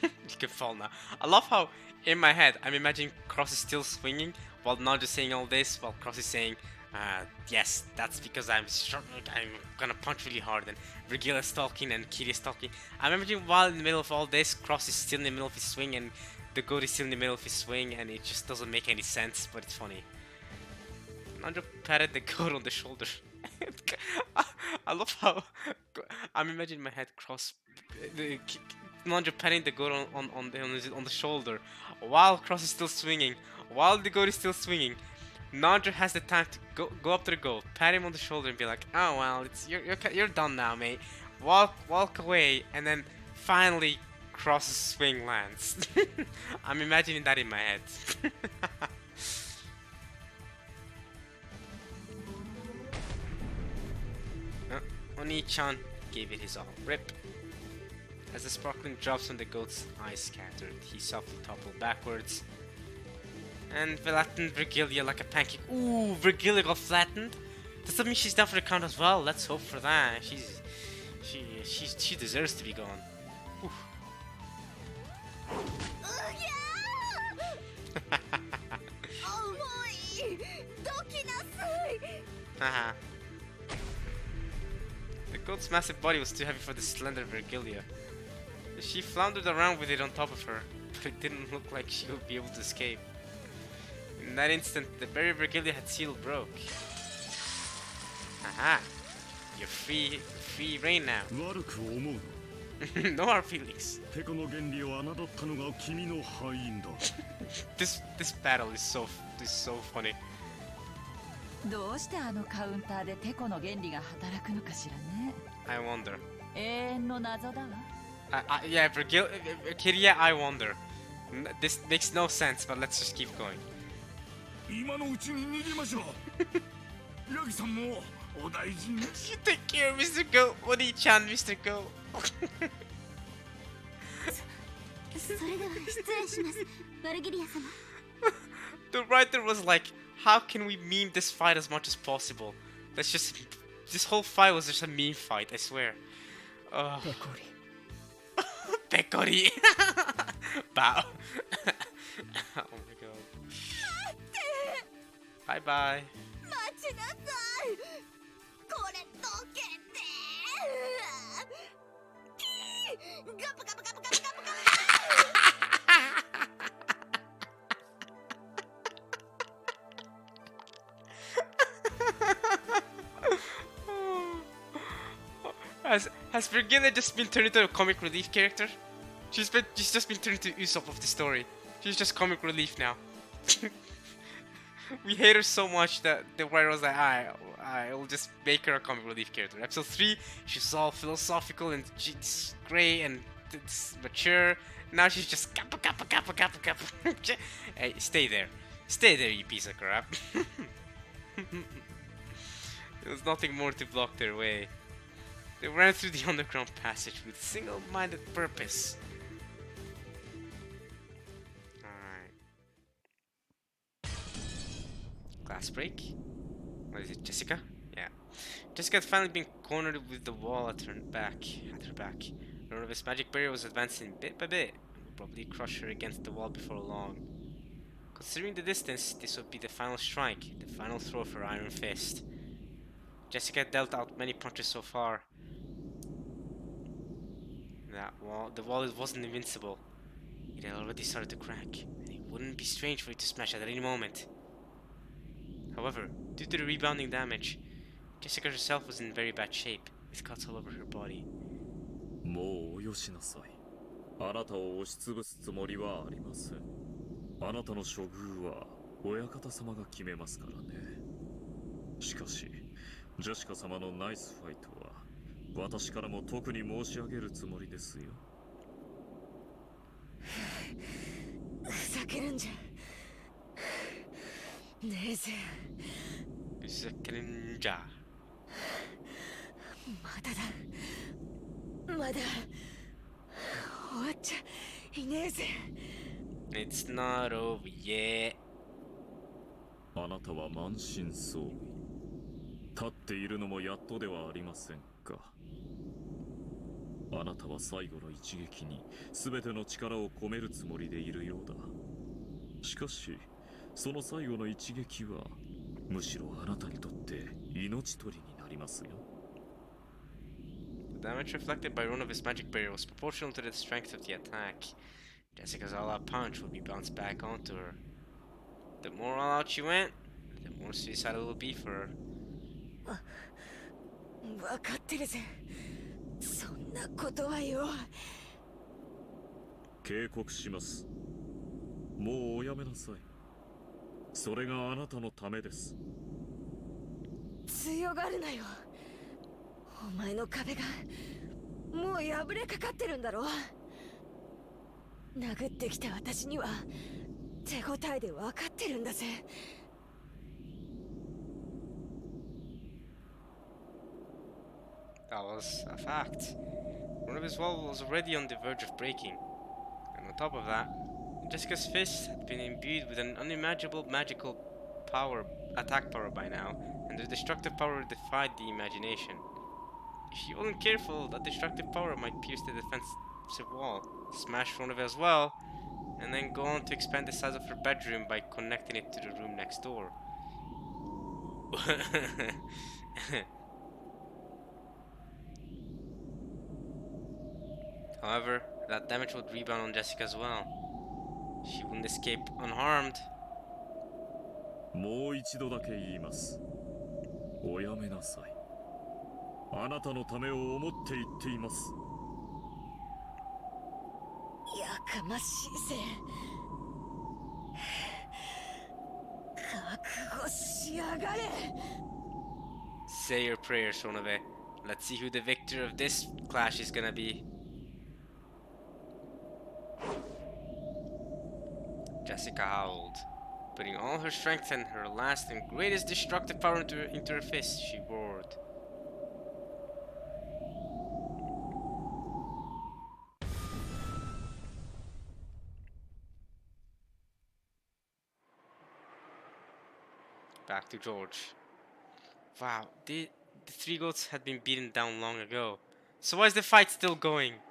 You can fall now. I love how, in my head, I'm imagining Cross is still swinging while not just saying all this, while Cross is saying, yes, that's because I'm gonna punch really hard, and Virgil is talking and Kid is talking. I'm imagining while in the middle of all this, Cross is still in the middle of his swing and the goat is still in the middle of his swing, and it just doesn't make any sense, but it's funny. Nandro patted the goat on the shoulder. I love how I'm imagining my head Cross, Nandro patting the goat on the shoulder while Cross is still swinging, while the goat is still swinging. Nandro has the time to go up to the goat, pat him on the shoulder, and be like, "Oh well, you're done now, mate." Walk away, and then finally Cross's swing lands. I'm imagining that in my head. Oni-chan gave it his all. Rip. the sparkling drops from the goat's eyes scattered, he softly toppled backwards. And flattened Virgilia like a pancake. Ooh, Virgilia got flattened? Does that mean she's down for the count as well? Let's hope for that. She deserves to be gone. Oof. Haha. The goat's massive body was too heavy for the slender Virgilia. She floundered around with it on top of her, but it didn't look like she would be able to escape. In that instant, the barrier Virgilia had sealed broke. Haha. You're free reign now. No hard feelings. This battle is so funny. どうしてあのカウンターでテコの原理が働くのかしらね。 I wonder. 永遠の謎だわ。Yeah, Virgilia, I wonder. This makes no sense, but let's just keep going. 今のうちに逃げましょう。ヤギさんもお大事に。You take care, Mr. Go. Oni-chan, Mr. Go. それでは失礼します、バルギリア様。The writer was like, how can we meme this fight as much as possible? This whole fight was just a meme fight, I swear. Pekori. Bow. Oh my god. Bye bye. 待ちなさい。これ溶けて。ガブガブガブガブガブガブ。Has Virgilia just been turned into a comic relief character? She's just been turned into Usopp of the story. She's just comic relief now. We hate her so much that the writer was like, I'll just make her a comic relief character. Episode 3, she's all philosophical and she's great and mature. Now she's just kappa kappa kappa kappa kappa. Hey, stay there. Stay there, you piece of crap. There's nothing more to block their way. They ran through the underground passage with single-minded purpose. Alright. Glass break? What is it, Jessica? Yeah. Jessica had finally been cornered with the wall at her back. Ronovis' magic barrier was advancing bit by bit and would probably crush her against the wall before long. Considering the distance, this would be the final strike, the final throw of her iron fist. Jessica had dealt out many punches so far. The wall wasn't invincible. It had already started to crack, and it wouldn't be strange for it to smash at any moment. However, due to the rebounding damage, Jessica herself was in very bad shape, with cuts all over her body. もうおよしなさい。あなたを押しつぶすつもりはありません。あなたの処遇は親方様が決めますからね。しかし、ジェシカ様のナイスファイトは私からも特に申し上げるつもりですよ。ふざけるんじゃねえぜ。ふざけるんじゃ。まだだ。まだ終わっちゃいねえぜ。It's not over yet. あなたは満身創痍。立っているのもやっとではありませんか。あなたは最後の一撃に全ての力を込めるつもりでいるようだ。しかし、その最後の一撃はむしろあなたにとって命取りになりますよ。The damage reflected by Ronovis' magic barrier was proportional to the strength of the attack. Jessica's all-out punch would be bounced back onto her. The more all-out she went, the more suicidal it would be for her. わかってるぜ。そんなことはよ。警告します。もうおやめなさい。それがあなたのためです。強がるなよ。お前の壁がもう破れかかってるんだろ。殴ってきた私には手応えで分かってるんだぜ。That was a fact. One of his walls was already on the verge of breaking, and on top of that, Jessica's fist had been imbued with an unimaginable magical power, attack power by now, and the destructive power defied the imagination. If she wasn't careful, that destructive power might pierce the defensive wall, smash one of it as well, and then go on to expand the size of her bedroom by connecting it to the room next door. However, that damage would rebound on Jessica as well. She wouldn't escape unharmed. もう一度だけ言います。おやめなさい。あなたのためを思って言っています。やかましいぜ。覚悟しやがれ。 Say your prayers, Sonobe. Let's see who the victor of this clash is gonna be. Jessica howled. Putting all her strength and her last and greatest destructive power into her fist, she roared. Back to George. Wow, the three goats had been beaten down long ago. So why is the fight still going?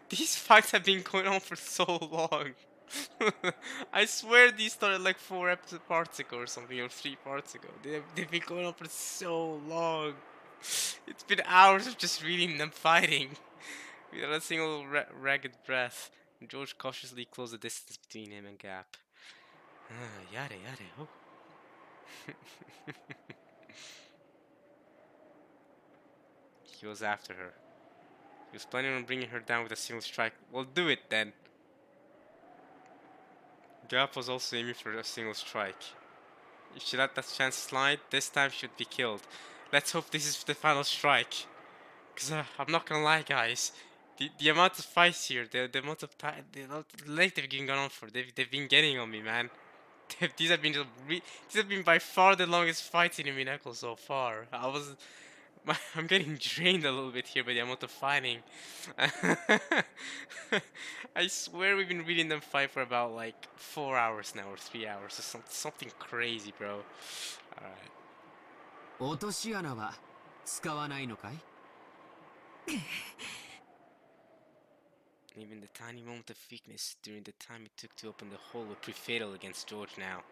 These fights have been going on for so long. I swear these started like 4 parts ago or something, or 3 parts ago. They've been going on for so long. It's been hours of just reading them fighting without a single ragged breath. George cautiously closed the distance between him and Gap. Yare yare, oh. He was after her. He was planning on bringing her down with a single strike. Well, do it then. Gap was also aiming for a single strike. If she let that chance slide, this time she would be killed. Let's hope this is the final strike. Because I'm not gonna lie, guys. The amount of fights here, the amount of time, the length they've been going on for, they've been getting on me, man. These have been by far the longest fights in Umineko so far. I'm getting drained a little bit here by the amount of fighting. I swear we've been reading them fight for about like 4 hours now, or 3 hours, or something crazy, bro. Alright. 落とし穴は使わないのかい? Even the tiny moment of weakness during the time it took to open the hole would prove fatal against George now.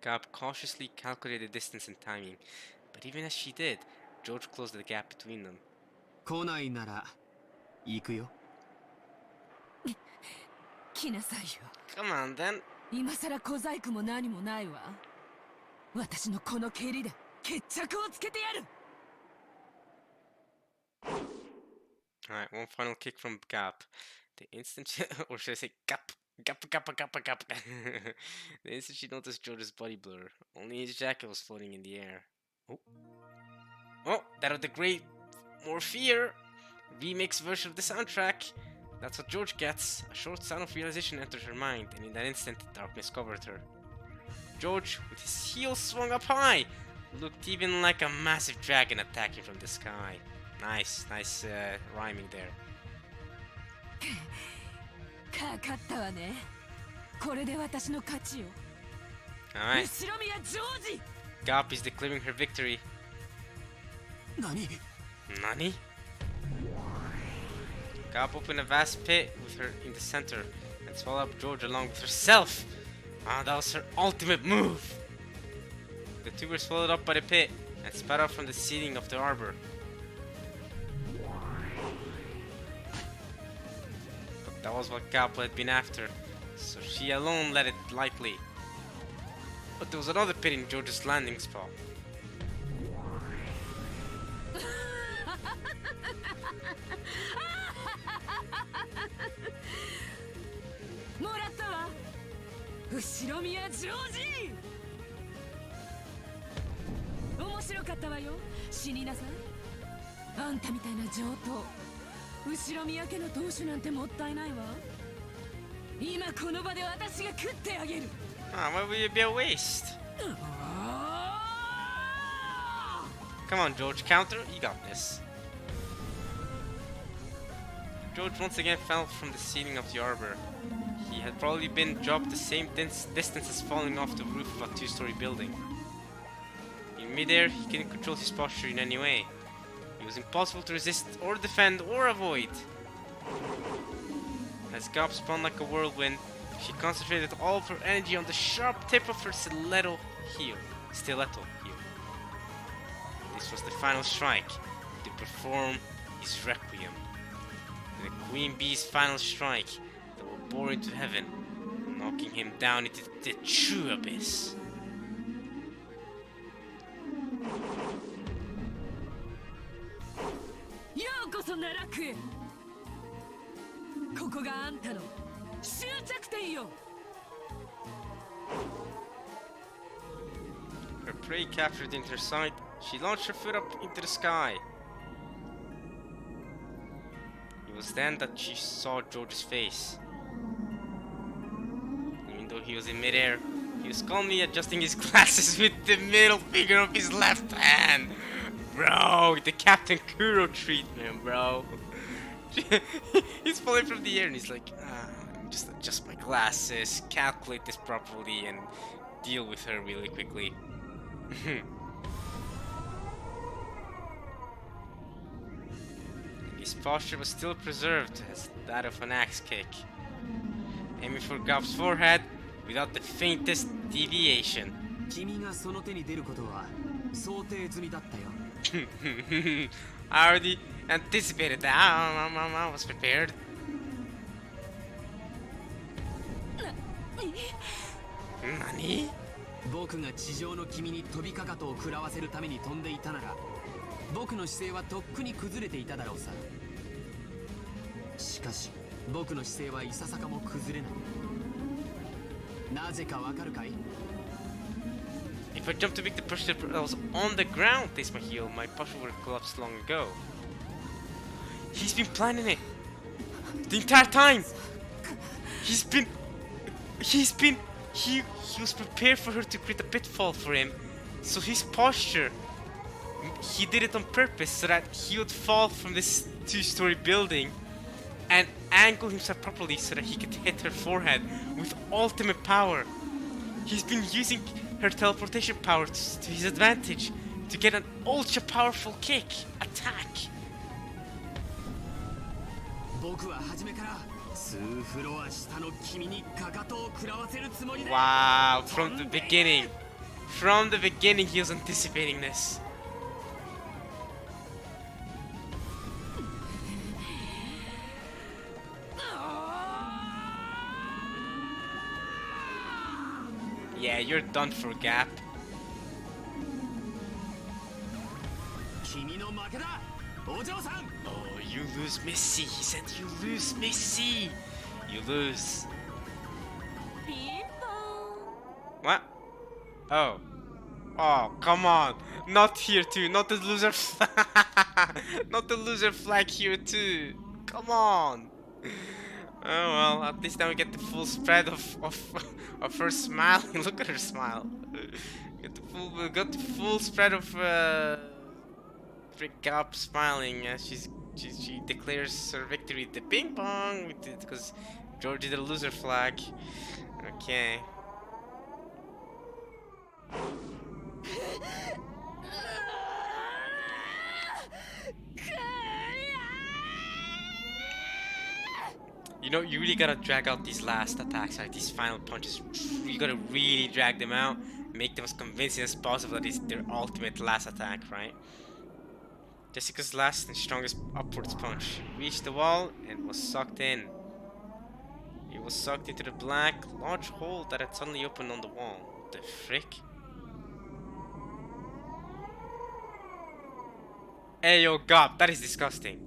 Gap cautiously calculated the distance and timing, but even as she did, George closed the gap between them. 来ないなら行くよ。来なさいよ。 Come on then. 今さら小細工も何もないわ。私のこの蹴りで決着をつけてやる。 Alright, one final kick from Gap. The instant she, or should I say Gap? Gap. The instant she noticed George's body blur, only his jacket was floating in the air. Oh, that of the great More Fear remix version of the soundtrack. That's what George gets. A short sound of realization entered her mind, and in that instant, darkness covered her. George, with his heels swung up high, looked even like a massive dragon attacking from the sky. Nice rhyming there. かかったわね。これで私の勝ちよ。 Alright. 後ろ宮ジョージ。 Gap is declaring her victory. 何? Nani? Gap opened a vast pit with her in the center and swallowed up George along with herself. Ah, that was her ultimate move. The two were swallowed up by the pit and spat out from the ceiling of the arbor. But that was what Gap had been after, so she alone let it lightly. But there was another pit in George's landing spot. もらったわ。後ろ宮ジョージ。面白かったわよ。死になさい。あんたみたいな上等。後ろ宮家の当主なんてもったいないわ。今この場で私が食ってあげる。Ah, why would it be a waste? Come on, George, counter. You got this. George once again fell from the ceiling of the arbor. He had probably been dropped the same distance as falling off the roof of a two-story building. In midair, he couldn't control his posture in any way. It was impossible to resist or defend or avoid. As Gop spun like a whirlwind, she concentrated all of her energy on the sharp tip of her stiletto heel. This was the final strike, to perform his requiem. The Queen Bee's final strike that will bore him to heaven, knocking him down into the true abyss. Her prey captured in her sight, she launched her foot up into the sky. It was then that she saw George's face. Even though he was in midair, he was calmly adjusting his glasses with the middle finger of his left hand. Bro, the Captain Kuro treatment, bro. He's falling from the air and he's like, just adjust my glasses, calculate this properly, and deal with her really quickly. His posture was still preserved as that of an axe kick, aiming for Gop's forehead without the faintest deviation. I already anticipated that. I was prepared. Nani? 僕が地上の君に飛びかかとを食らわせるために飛んでいたなら、僕の姿勢はとっくに崩れていただろうさ。しかし、僕の姿勢はいささかも崩れない。なぜかわかるかい? If I jumped to make the push that was on the ground, taste my heel, my posture would have collapsed long ago. He's been planning it the entire time. He was prepared for her to create a pitfall for him. So his posture, he did it on purpose so that he would fall from this two-story building and angle himself properly so that he could hit her forehead with ultimate power. He's been using her teleportation power to his advantage to get an ultra powerful attack. Wow, from the beginning he was anticipating this. Yeah, you're done for, Gap. Oh, you lose, Missy. He said you lose, Missy. You lose. What? Oh. Oh, come on. Not here too. Not the loser not the loser flag here too. Come on. Oh well, at least now we get the full spread of her smiling. Look at her smile. We got the full spread of Frick up smiling as she declares her victory. The ping pong because George did a loser flag. Okay. You know, you really gotta drag out these last attacks, like these final punches. You gotta really drag them out, make them as convincing as possible that it's their ultimate last attack, right? Jessica's last and strongest upwards punch reached the wall and was sucked in. It was sucked into the black, large hole that had suddenly opened on the wall. What the frick? Hey yo, Gop, that is disgusting.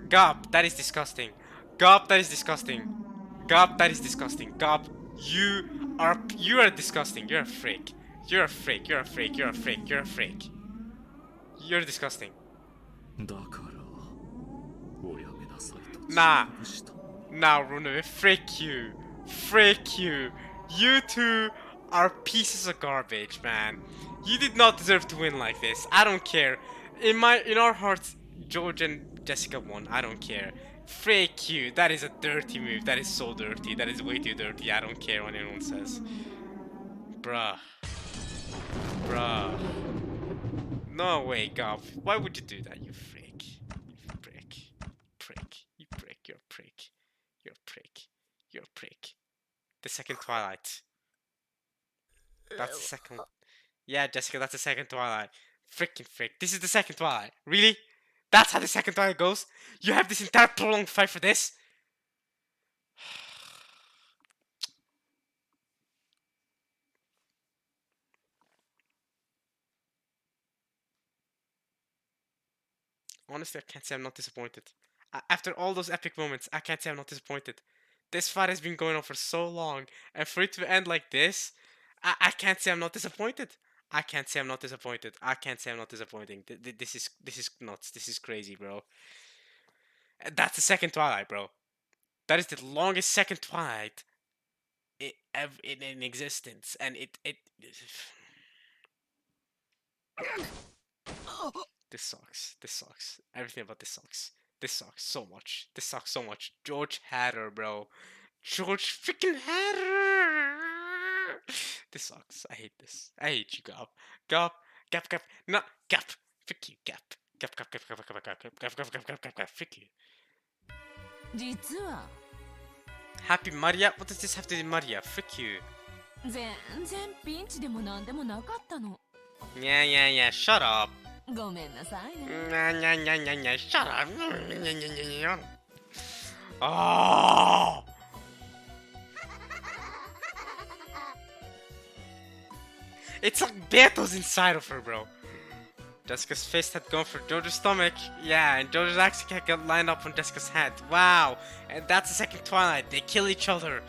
Gop, that is disgusting. Gop, that is disgusting. Gop, that is disgusting. Gop, you are disgusting. You're a freak. You're a freak. You're a freak. You're a freak. You're a freak. You're disgusting. Nah. Nah, Rune, freak you. Freak you. You two are pieces of garbage, man. You did not deserve to win like this. I don't care. In our hearts, George and Jessica won. I don't care. Freak you. That is a dirty move. That is so dirty. That is way too dirty. I don't care what anyone says. Bruh. Bruh. No way, Gob. Why would you do that, you freak? You prick. Prick. You prick. You're a prick. You're a prick. You're a prick. The second Twilight. That's the second. Yeah, Jessica, that's the second Twilight. Freaking frick. This is the second Twilight. Really? That's how the second Twilight goes? You have this entire prolonged fight for this? Honestly, I can't say I'm not disappointed. After all those epic moments, I can't say I'm not disappointed. This fight has been going on for so long, and for it to end like this, I can't say I'm not disappointed. I can't say I'm not disappointed. I can't say I'm not disappointing. This is nuts. This is crazy, bro. That's the second Twilight, bro. That is the longest second Twilight in existence, and it this sucks. This sucks. Everything about this sucks. This sucks so much. This sucks so much. George had her, bro. George freaking had her. This sucks. I hate this. I hate you, Gap. Gap. Gap. Gap. No. Gap. Frick you, Gap. Gap. Gap. Gap. Gap. Gap. Gap. Gap. Gap. Gap. Gap. Gap. Gap. Gap. Frick you. 実は Happy Maria? What does this have to do with Maria? Frick you. 全然ピンチでもなんでもなかったの。 Yeah. Shut up. ごめんなさいね。 Yeah. Shut up. Oh. It's like Beto's inside of her, bro. Jessica's fist had gone for Jojo's stomach. Yeah, and Jojo's axe had got lined up on Jessica's head. Wow. And that's the second Twilight. They kill each other.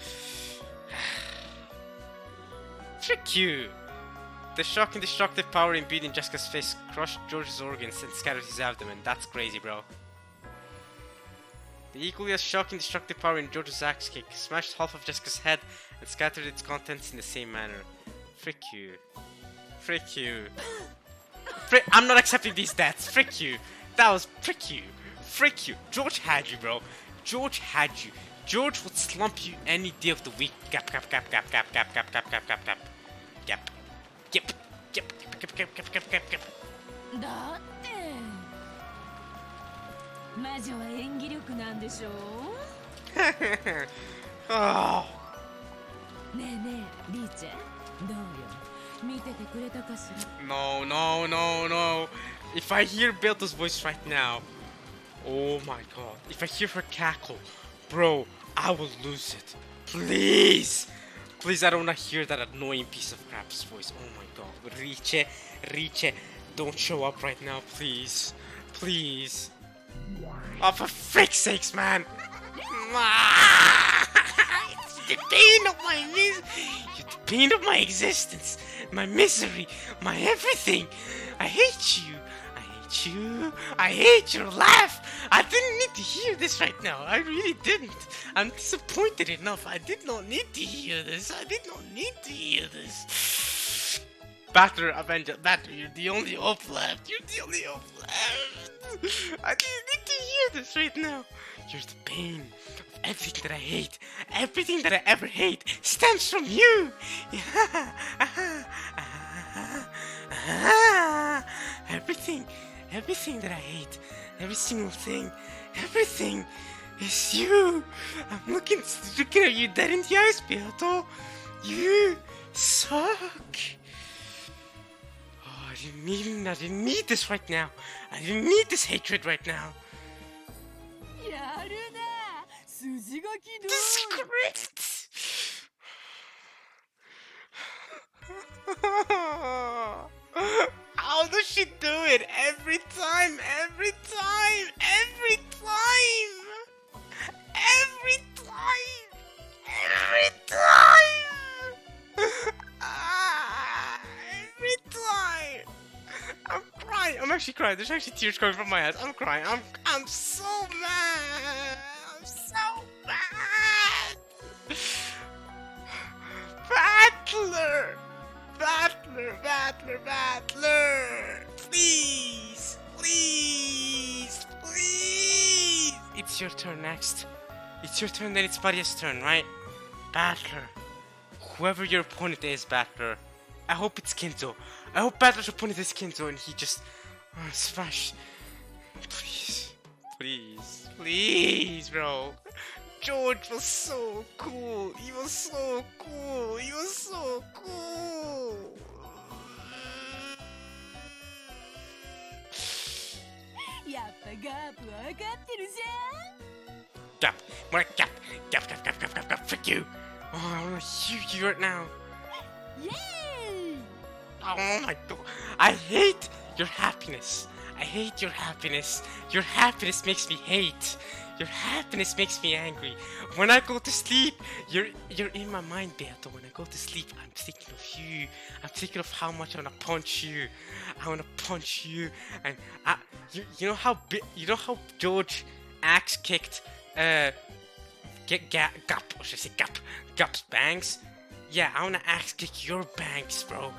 Frick you. The shocking destructive power imbued in Jessica's face crushed George's organs and scattered his abdomen. That's crazy, bro. The equally as shocking destructive power in George's axe kick smashed half of Jessica's head and scattered its contents in the same manner. Frick you. Frick you. I'm not accepting these deaths. Frick you. That was frick you. Frick you. George had you, bro. George had you. George would slump you any day of the week. Gap. Gap. Gap. Gap. Gap. Gap. Gap. Gap. Gap. Gap. Gap. Gap. Gap. Gap. Gap. Gap. Gap. Gap. Gap. だって魔女は演技力なんでしょ Oh. ねえねえリーチェどうよ見ててくれたかしら No. If I hear Belto's voice right now, oh my god. If I hear her cackle, bro, I will lose it. Please, I don't want to hear that annoying piece of crap's voice. Oh my god. Riche, don't show up right now, please. Oh, for frick's sakes, man. It's the pain of my the pain of my existence, my misery, my everything. I hate you. I hate your laugh. I didn't need to hear this right now. I really didn't. I'm disappointed enough. I did not need to hear this. Batter, Avenger, Batter, you're the only hope left. I didn't need to hear this right now. You're the pain of everything that I hate. Everything that I ever hate stems from you. Everything that I hate, every single thing, everything is you. I'm looking at you dead in the eyes, Beato. You suck. Oh, I didn't need this right now. I didn't need this hatred right now. やるな筋書きど This is correct. How does she do it? Every time. I'm crying. I'm actually crying. There's actually tears coming from my eyes. I'm crying. I'm so mad. Battler. Battler, Battler, Battler! Please! Please! Please! It's your turn next. It's your turn, then it's Maria's turn, right? Battler. Whoever your opponent is, Battler. I hope it's Kinzo. I hope Battler's opponent is Kinzo and he just... smash. Please. Please. Please, bro. George was so cool. He was so cool. He was so cool. Gap. More gap. Gap, gap, gap, gap, gap, gap. Frick you. Oh, I want to shoot you right now. Yay! Oh my god. I hate your happiness. I hate your happiness. Your happiness makes me hate. Your happiness makes me angry. When I go to sleep, you're in my mind, Beato. When I go to sleep, I'm thinking of you. I'm thinking of how much I wanna punch you. I wanna punch you. And you know how George axe kicked Gap's bangs? Yeah, I wanna axe kick your bangs, bro.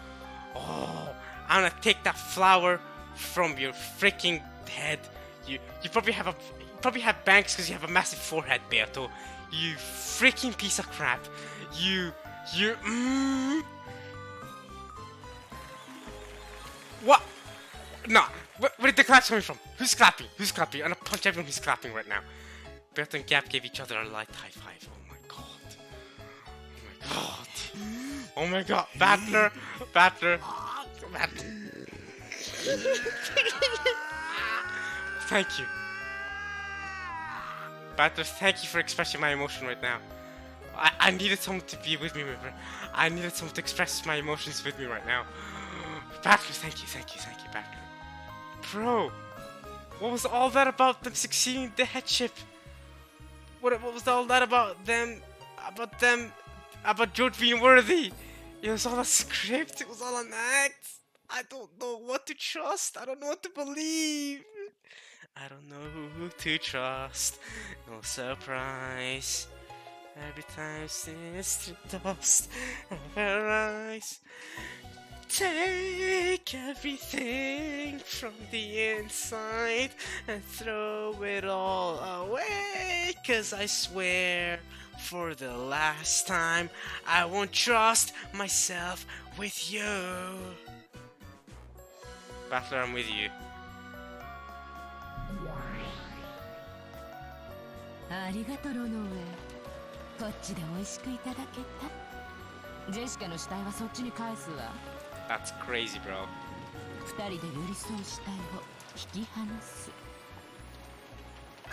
Oh, I wanna take that flower from your freaking head. You probably have bangs because you have a massive forehead, Beato. You freaking piece of crap. What? Nah, where did the claps coming from? Who's clapping? Who's clapping? I'm gonna punch everyone who's clapping right now. Beato and Gap gave each other a light high five. Oh my god. Oh my god. Oh my god. Battler. Battler. Battler. Thank you. Battler, thank you for expressing my emotion right now. I needed someone to be with me, remember? I needed someone to express my emotions with me right now. Battler, thank you, Battler. Bro, what was all that about them succeeding the headship? What was all that about them? About George being worthy? It was all a script, it was all an act. I don't know what to trust, I don't know what to believe. I don't know who to trust, no surprise. Every time since the dust of her eyes. Take everything from the inside and throw it all away. 'Cause I swear, for the last time, I won't trust myself with you. Battler, I'm with you. ありがとうロノウェイ。こっちで美味しくいただけた。ジェシカの死体はそっちに返すわ。That's crazy, bro. 二人で寄り添う死体を引き離す。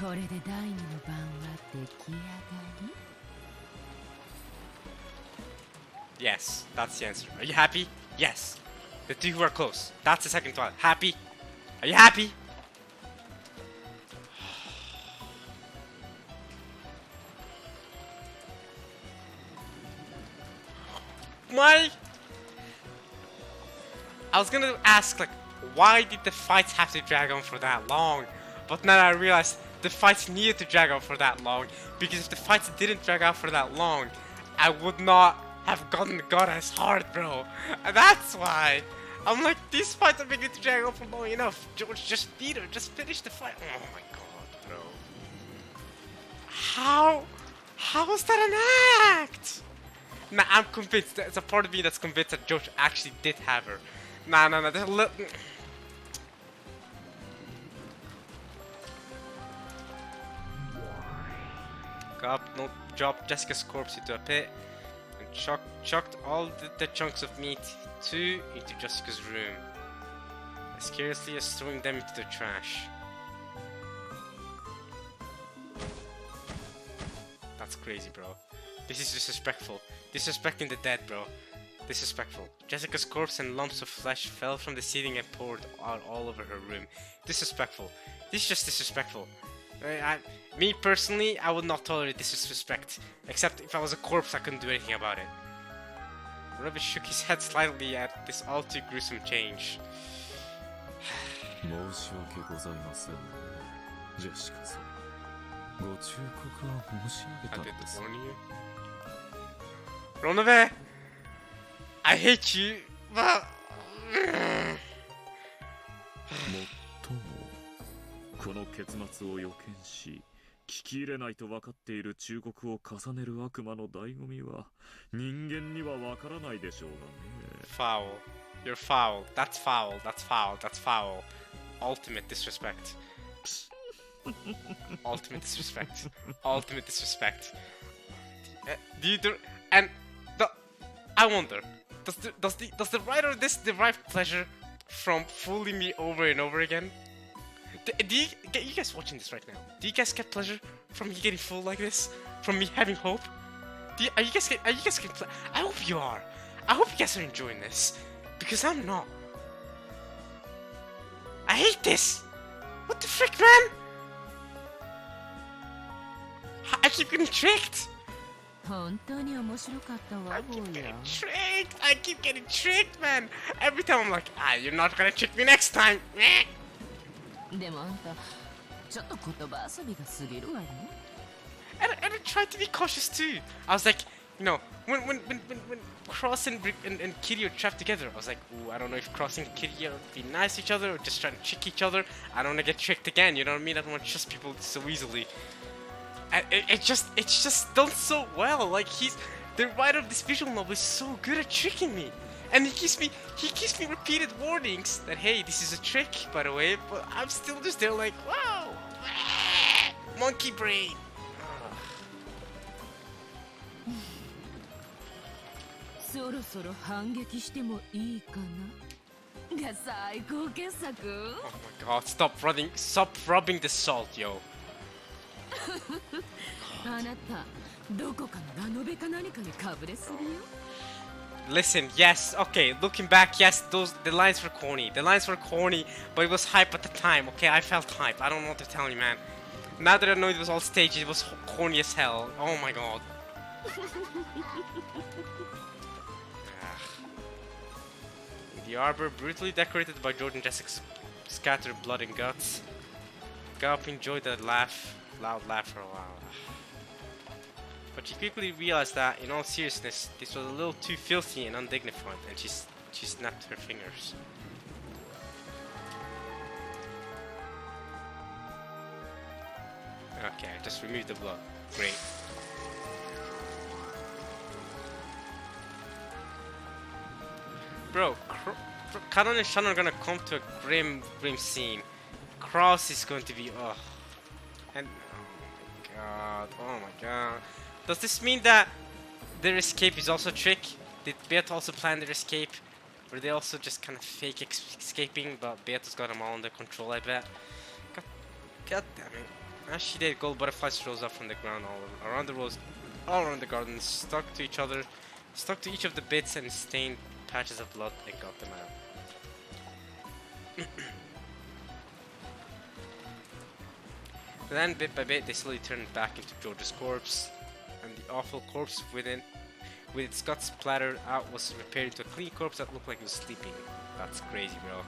これで第二の晩は出来上がり。 Yes, that's the answer. Are you happy? Yes. The two who are close. That's the second one. Happy? Are you happy? I was gonna ask, like, why did the fights have to drag on for that long? But now I realized the fights needed to drag on for that long, because if the fights didn't drag out for that long, I would not have gotten the god as hard, bro. And that's why. I'm like, these fights are beginning to drag on for long enough. George, just beat her, just finish the fight. Oh my god, bro. How was that an act? Nah, I'm convinced. There's a part of me that's convinced that George actually did have her. Nah, there's a little... No, dropped Jessica's corpse into a pit and chucked all the chunks of meat into Jessica's room, as carelessly as throwing them into the trash. That's crazy, bro. This is disrespectful. Disrespecting the dead, bro. Disrespectful. Jessica's corpse and lumps of flesh fell from the ceiling and poured out all over her room. Disrespectful. This is just disrespectful. Me personally, I would not tolerate disrespect. Except if I was a corpse, I couldn't do anything about it. Rubbish shook his head slightly at this all too gruesome change. I did warn you. Ronove! I hate you, But もっともこの結末を予見し聞き入れないと分かっている忠告を重ねる悪魔の醍醐味は人間には分からないでしょうがね。 foul. You're foul. That's foul. That's foul. That's foul. Ultimate disrespect. Ultimate disrespect. Ultimate disrespect. Do you do? And the, I wonder, does the writer of this derive pleasure from fooling me over and over again? Do you guys watching this right now? Do you guys get pleasure from me getting fooled like this? From me having hope? Are you guys getting I hope you are. I hope you guys are enjoying this, because I'm not. I hate this. What the frick, man? I keep getting tricked. 本当に面白かったわ、 I 坊 keep や。 getting tricked. I keep getting tricked, man. Every time I'm like, you're not gonna trick me next time. でもあんた、ちょっと言葉遊びが過ぎるわよ。And I tried to be cautious too. I was like, you know, when Cross and Kitty are trapped together, I was like, ooh, I don't know if Cross and Kitty are being nice to each other or just trying to trick each other. I don't want to get tricked again, you know what I mean? I don't want to trust people so easily. And it's just done so well. Like the writer of this visual novel is so good at tricking me. And he gives me repeated warnings that, hey, this is a trick, by the way, but I'm still just there like, wow, monkey brain. そろそろ反撃してもいいかなが最高傑作 Oh my god, stop rubbing the salt, yo. あなたどこかのラノベか何かにかぶれするよ Listen, yes, okay, looking back, yes, the lines were corny. The lines were corny, but it was hype at the time, okay? I felt hype. I don't know what to tell you, man. Now that I know it was all staged, it was corny as hell. Oh my god. The arbor, brutally decorated by Jordan Jessica's scattered blood and guts. Gaup enjoyed that loud laugh for a while. But she quickly realized that, in all seriousness, this was a little too filthy and undignified, and she snapped her fingers. Okay, just remove the blood. Great. Bro, Karan and Shannon are gonna come to a grim scene. Cross is going to be, ugh. And, oh my god. Does this mean that their escape is also a trick? Did Beato also plan their escape? Were they also just kind of fake escaping, but Beato's got them all under control, I bet? God damn it. As she did, gold butterflies rose up from the ground all around the garden, stuck to each of the bits and stained patches of blood and got them out. Then, bit by bit, they slowly turned back into George's corpse, and the awful corpse within, with its guts splattered out, was repaired into a clean corpse that looked like it was sleeping. That's crazy, bro.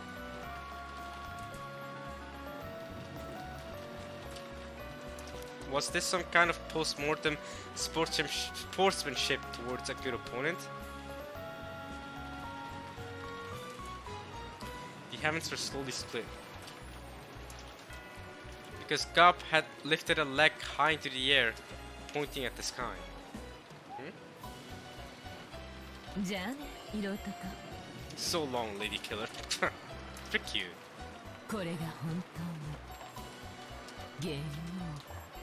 Was this some kind of post-mortem sportsmanship towards a good opponent? The heavens were slowly split. Because Gaup had lifted a leg high into the air, pointing at the sky. So long, Lady Killer. Frick you.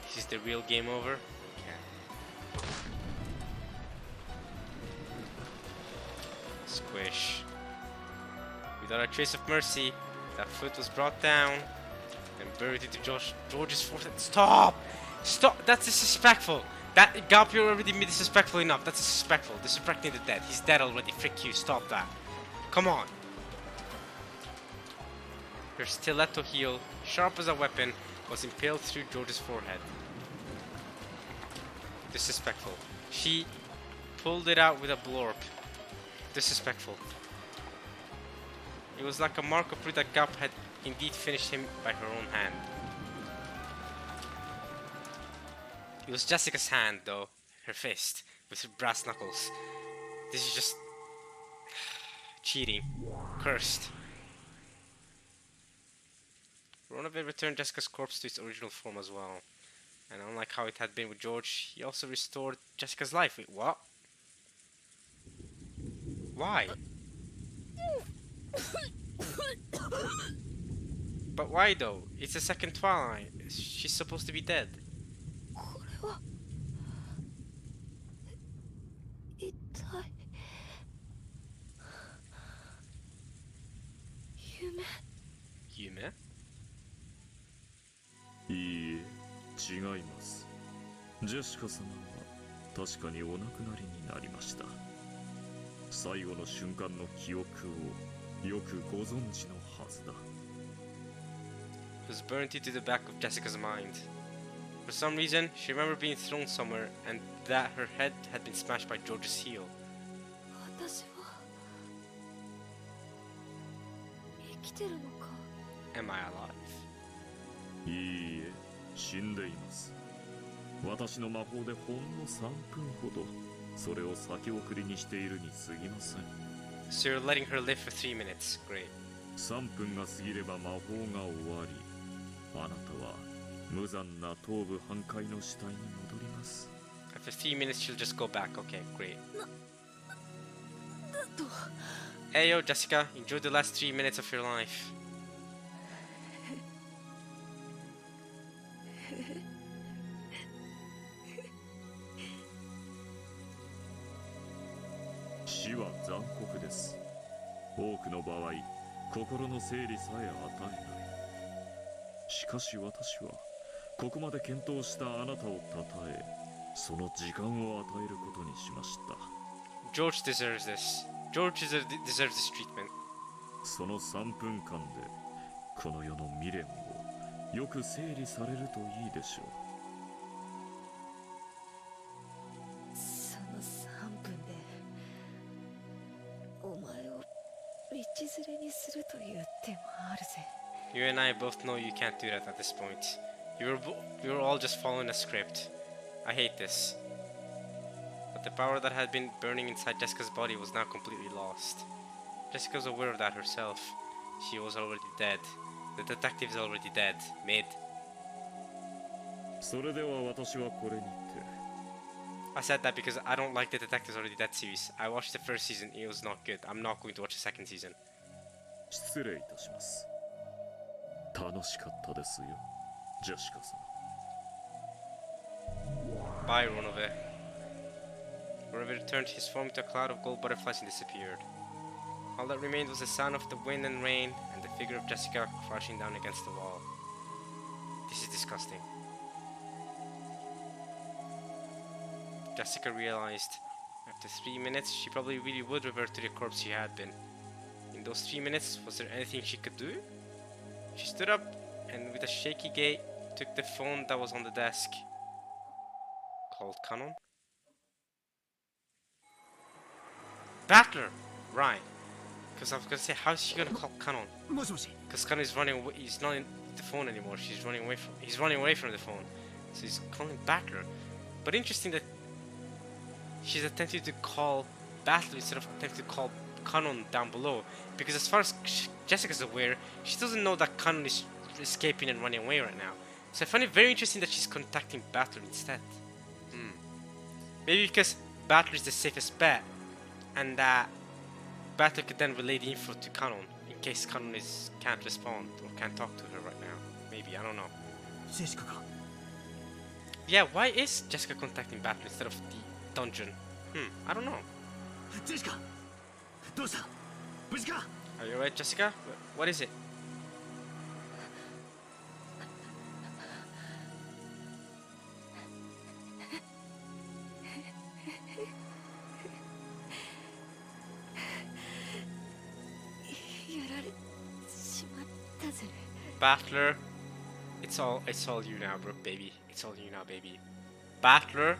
This is the real game over? Okay. Squish. Without a trace of mercy, that foot was brought down and buried into George's forehead. Stop! Stop! That's disrespectful! That Gaup, you already made disrespectful enough. That's disrespectful. Disrespecting the dead. He's dead already. Frick you. Stop that. Come on. Her stiletto heel, sharp as a weapon, was impaled through George's forehead. Disrespectful. She pulled it out with a blorp. Disrespectful. It was like a mark of proof that Gaup had indeed finished him by her own hand. It was Jessica's hand, though. Her fist, with her brass knuckles. This is just... cheating. Cursed. Ronoville returned Jessica's corpse to its original form as well. And unlike how it had been with George, he also restored Jessica's life. Wait, what? Why? But why though? It's the second Twilight. She's supposed to be dead. これは一体夢 Yume? いいえ、違います。ジェシカ様は確かにお亡くなりになりました。最後の瞬間の記憶をよくご存知のはずだ。It was burnt into the back of Jessica's mind. For some reason, she remembered being thrown somewhere and that her head had been smashed by George's heel. 私は生きてるのか Am I alive? いいえ、死んでいます。私の魔法でほんの3分ほどそれを先送りにしているに過ぎません。 So you're letting her live for 3 minutes. Great. 3分が過ぎれば魔法が終わり、あなたは無残な頭部半壊の死体に戻ります。 After 3 minutes, she'll just go back. Okay, great. だと Hey yo, Jessica, enjoy the last 3 minutes of your life. 死は残酷です。多くの場合、心の整理さえ与えない。しかし私は、ここまで検討したあなたを称え、その時間を与えることにしました。George deserves this. George deserves this treatment. その3分間で、この世の未練をよく整理されるといいでしょう。その3分でお前を道連れにするという手もあるぜ You and I both know you can't do that at this point. You were all just following a script. I hate this. But the power that had been burning inside Jessica's body was now completely lost. Jessica was aware of that herself. She was already dead. The detective is already dead. Mid. それでは私はこれにて。 I said that because I don't like the Detectives Already Dead series. I watched the first season, it was not good. I'm not going to watch the second season. 失礼いたします。楽しかったですよ、ジェシカ様。Bye, Ronove. Ronove returned his form to a cloud of gold butterflies and disappeared. All that remained was the sound of the wind and rain and the figure of Jessica crouching down against the wall. This is disgusting. Jessica realized after 3 minutes she probably really would revert to the corpse she had been. In those 3 minutes, was there anything she could do? She stood up and with a shaky gait took the phone that was on the desk. Called Canon? Battler! Right. Because I was gonna say, how's she gonna call Canon? Because Canon is running away, he's not in the phone anymore, he's running away from the phone. So he's calling Battler. But interesting that she's attempting to call Battler instead of attempting to call Canon down below. Because as far as Jessica's aware, she doesn't know that Canon is escaping and running away right now. So I find it very interesting that she's contacting Battler instead. Maybe because Battler is the safest bet, and that Battler could then relay the info to Canon in case Canon can't respond or can't talk to her right now. Maybe, I don't know. Yeah, why is Jessica contacting Battler instead of the dungeon? I don't know. Jessica! Are you alright, Jessica? What is it? Battler, it's all you now, bro, baby. It's all you now, baby. Battler,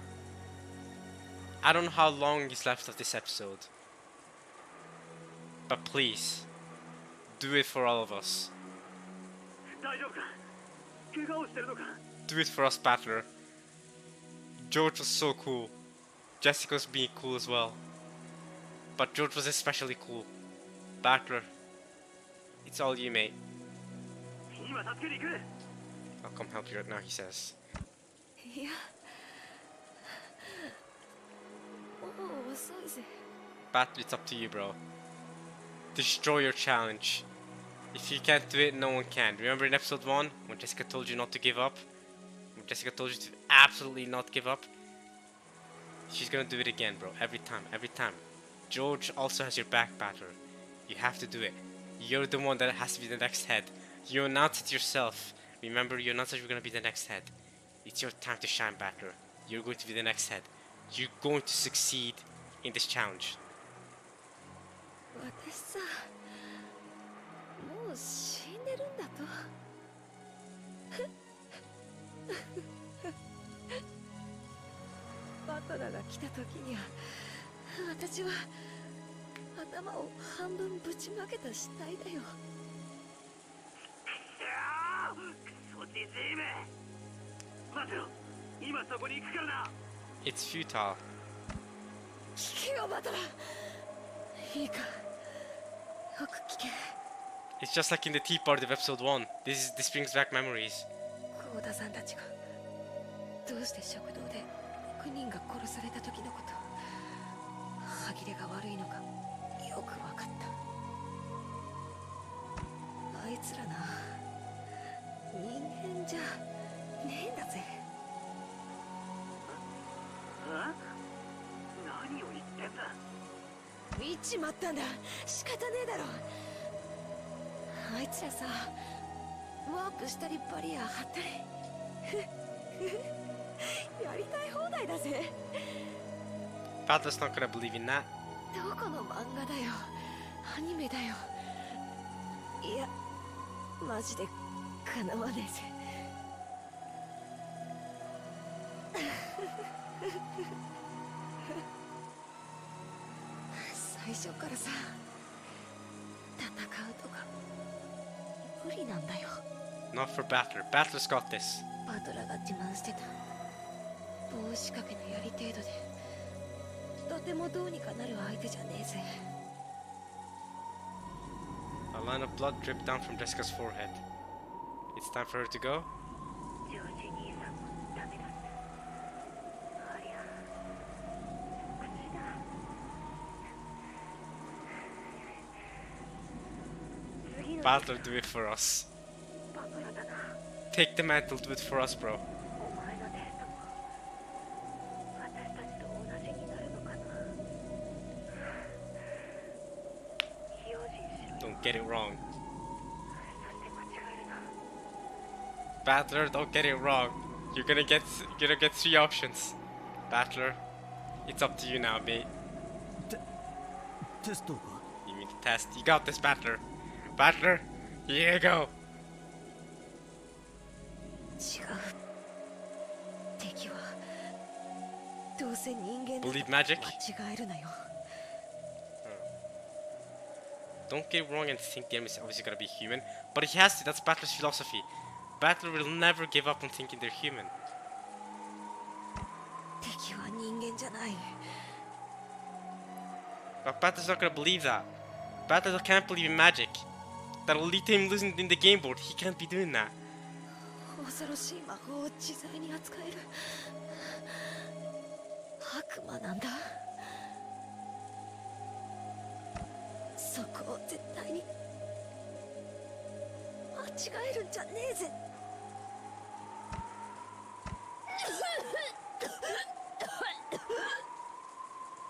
I don't know how long is left of this episode, but please, do it for all of us. Do it for us, Battler. George was so cool. Jessica was being cool as well. But George was especially cool. Battler, it's all you, mate. I'll come help you right now, he says. いやもう遅いぜ。 Battler, it's up to you, bro. Destroy your challenge. If you can't do it, no one can. Remember in episode 1 when Jessica told you not to give up? When Jessica told you to absolutely not give up? She's gonna do it again, bro. Every time, every time. George also has your back, Battler. You have to do it. You're the one that has to be the next head. You announced it yourself. Remember, you announced that you're gonna be the next head. It's your time to shine, Battler. You're going to be the next head. You're going to succeed in this challenge. 私さ、もう死んでるんだと。バトラが来た時には、私は頭を半分ぶちまけた死体だよ。It's futile. 聞けよバトラ。いいか、よく聞け。 It's just like in the tea party of episode 1. This brings back memories. 幸田さんたちがどうして食堂で6人が殺された時のこと、歯切れが悪いのかよく分かった。あいつらな、人間じゃねえんだぜ。何を言ってんだ。見ちまったんだ。仕方ねえだろ。あいつらさ、ワープしたりバリア張ったりやりたい放題だぜ。 Battler's not gonna believe in that. どこの漫画だよ、アニメだよ。いや、マジでかなわねえぜ。最初からさ、戦うとか無理なんだよ。 Not for Battler. Battler's got this. バトラが自慢してた棒仕掛けのやり程度でとてもどうにかなる相手じゃねえぜ。 A line of blood dripped down from Jessica's forehead. It's time for her to go. ジョージ兄さんもダメだった。ありゃ、口だ。次の Battler, do it for us. バトラだな。 Take the mantle, do it for us, bro. お前のテストも私たちと同じになるのかな。用心しろよ。 Don't get it wrong. そして間違えるな。 Battler, don't get it wrong. You're gonna get 3 options. Battler, it's up to you now, mate. テストか。 You mean the test? You got this, Battler. Battler, here you go. 違う。敵はどうせ人間だと Believe magic? 間違えるなよ。 Don't get it wrong and think the enemy's obviously gonna be human, but he has to. That's Battler's philosophy. Battler will never give up on thinking they're human. 敵は人間じゃない。 But Battler's not gonna believe that. Battler can't believe in magic. That'll lead to him losing in the game board. He can't be doing that. 恐ろしい魔法を自在に扱える悪魔なんだ。そこを絶対に間違えるんじゃねえぜ。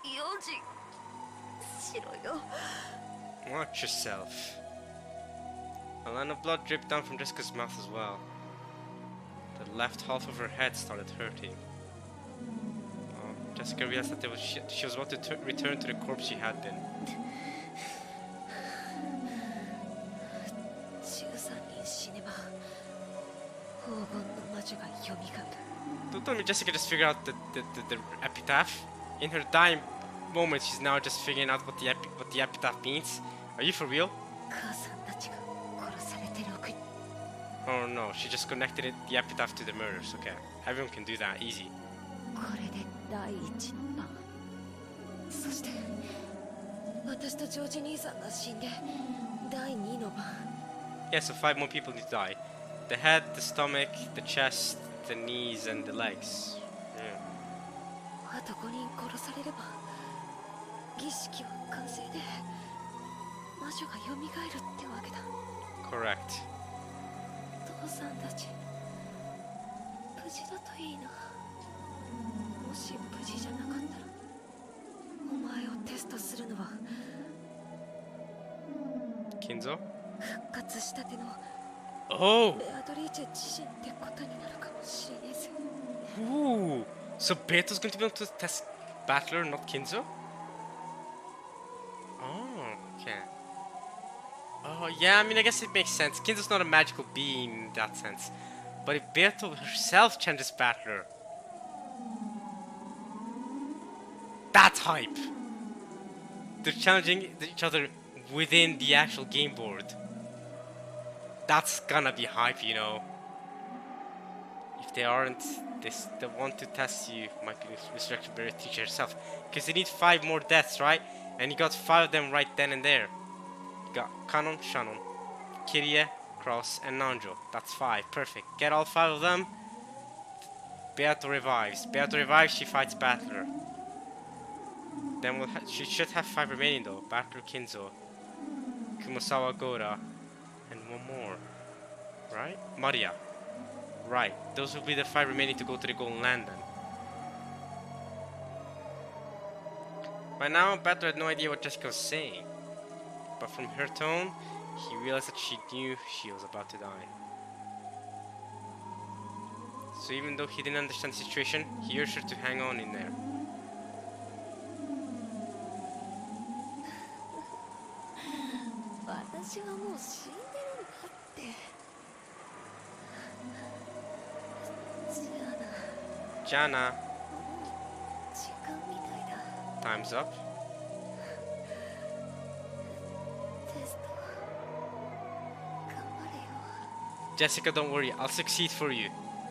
用心しろよ。 Watch yourself. A line of blood dripped down from Jessica's mouth as well. The left half of her head started hurting. Jessica realized that she was about to return to the corpse she had been. 13人死ねば黄金の魔女が蘇る。 Don't tell me Jessica just figured out the epitaph. In her dying moment, she's now just figuring out what the epitaph means. Are you for real? 母さんたちが殺されて6人。 Oh no, she just connected the epitaph to the murders. Okay, everyone can do that, easy. これで第一の番。そして私私とジョージ兄さんが死んで第2の番。 Yeah, so 5 more people need to die. The head, the stomach, the chest, the knees, and the legs. Yeah. あと5人殺されれば儀式は完成で魔女が蘇るってわけだ。 Correct. 父さんたち無事だといいな。もし無事じゃなかったらお前をテストするのは Kinzo? 復活したての Oh! ベアドリーチェ自身ってことになるかもしれねえぜ。 Ooh! So Beto's going to be able to test Battler, not Kinzo? Oh, okay. Oh, yeah, I mean, I guess it makes sense. Kinzo's not a magical being in that sense. But if Beto herself changes Battler... That's hype! They're challenging each other within the actual game board. That's gonna be hype, you know. If they aren't, the one to test you might be Resurrection Barrier Teacher herself. Because they need 5 more deaths, right? And you got 5 of them right then and there. You got Kanon, Shannon, Kirie, Cross, and Nanjo. That's 5. Perfect. Get all 5 of them. Beato revives. Beato revives, she fights Battler. Then she should have 5 remaining though. Battler, Kinzo, Kumasawa Gora, and one more. Right? Maria. Right. Those will be the 5 remaining to go to the Golden Land then. By now, Battler had no idea what Jessica was saying. But from her tone, he realized that she knew she was about to die. So even though he didn't understand the situation, he urged her to hang on in there. 私はもう死んでるんだって。じゃあな。 Jana, 時間みたいだ。 time's up. テスト頑張れよ。 Jessica, don't worry, I'll succeed for you.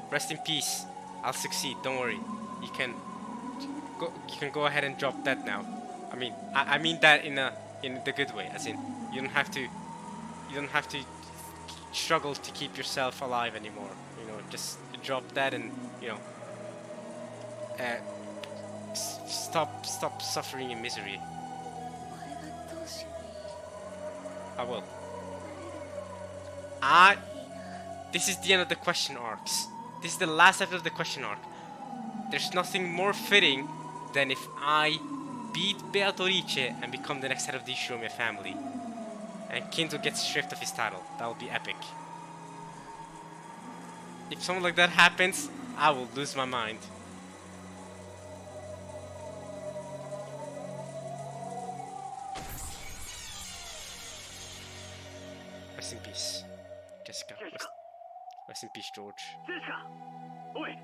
Rest in peace. I'll succeed, don't worry. You can go ahead and drop dead now. I mean that in the good way, as in you don't have to struggle to keep yourself alive anymore. You know, just drop that and stop suffering in misery. お前がどうしに I will. This is the end of the question arcs. This is the last episode of the question arc. There's nothing more fitting than if I beat Beatrice and become the next head of the Ishiromia family. And Kinzo gets stripped of his title. That would be epic. If something like that happens, I will lose my mind. Rest in peace, Jessica. Rest in peace, George. ジェシカ、おい、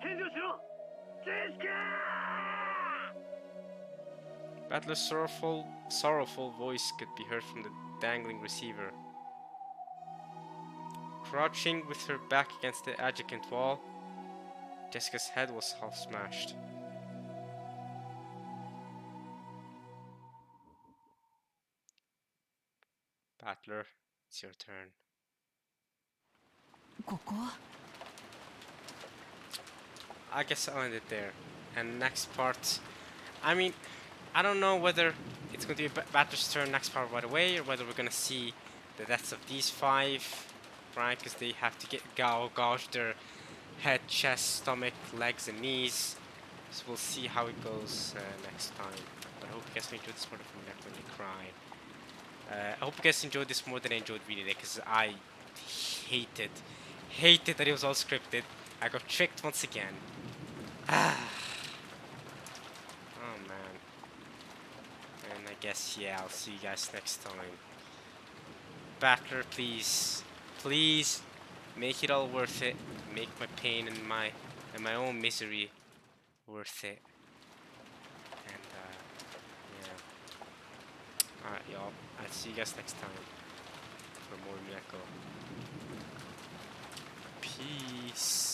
返事をしろ。ジェシカ。 Battler's sorrowful voice could be heard from the dangling receiver. Crouching with her back against the adjacent wall, Jessica's head was half smashed. Battler, it's your turn. ここは I guess I'll end it there. And next part, I mean, I don't know whether it's going to be Battler's turn next part right away, or whether we're going to see the deaths of these 5, right? Because they have to get gouge their head, chest, stomach, legs, and knees. So we'll see how it goes next time. But I hope you guys enjoyed this more than Umineko when they cry. I hope you guys enjoyed this more than I enjoyed reading it, because I hated that it was all scripted. I got tricked once again. Oh man. And I guess, yeah, I'll see you guys next time. Battler, please make it all worth it. Make my pain and my own misery worth it. And yeah. Alright, y'all. I'll see you guys next time for more Umineko. Peace.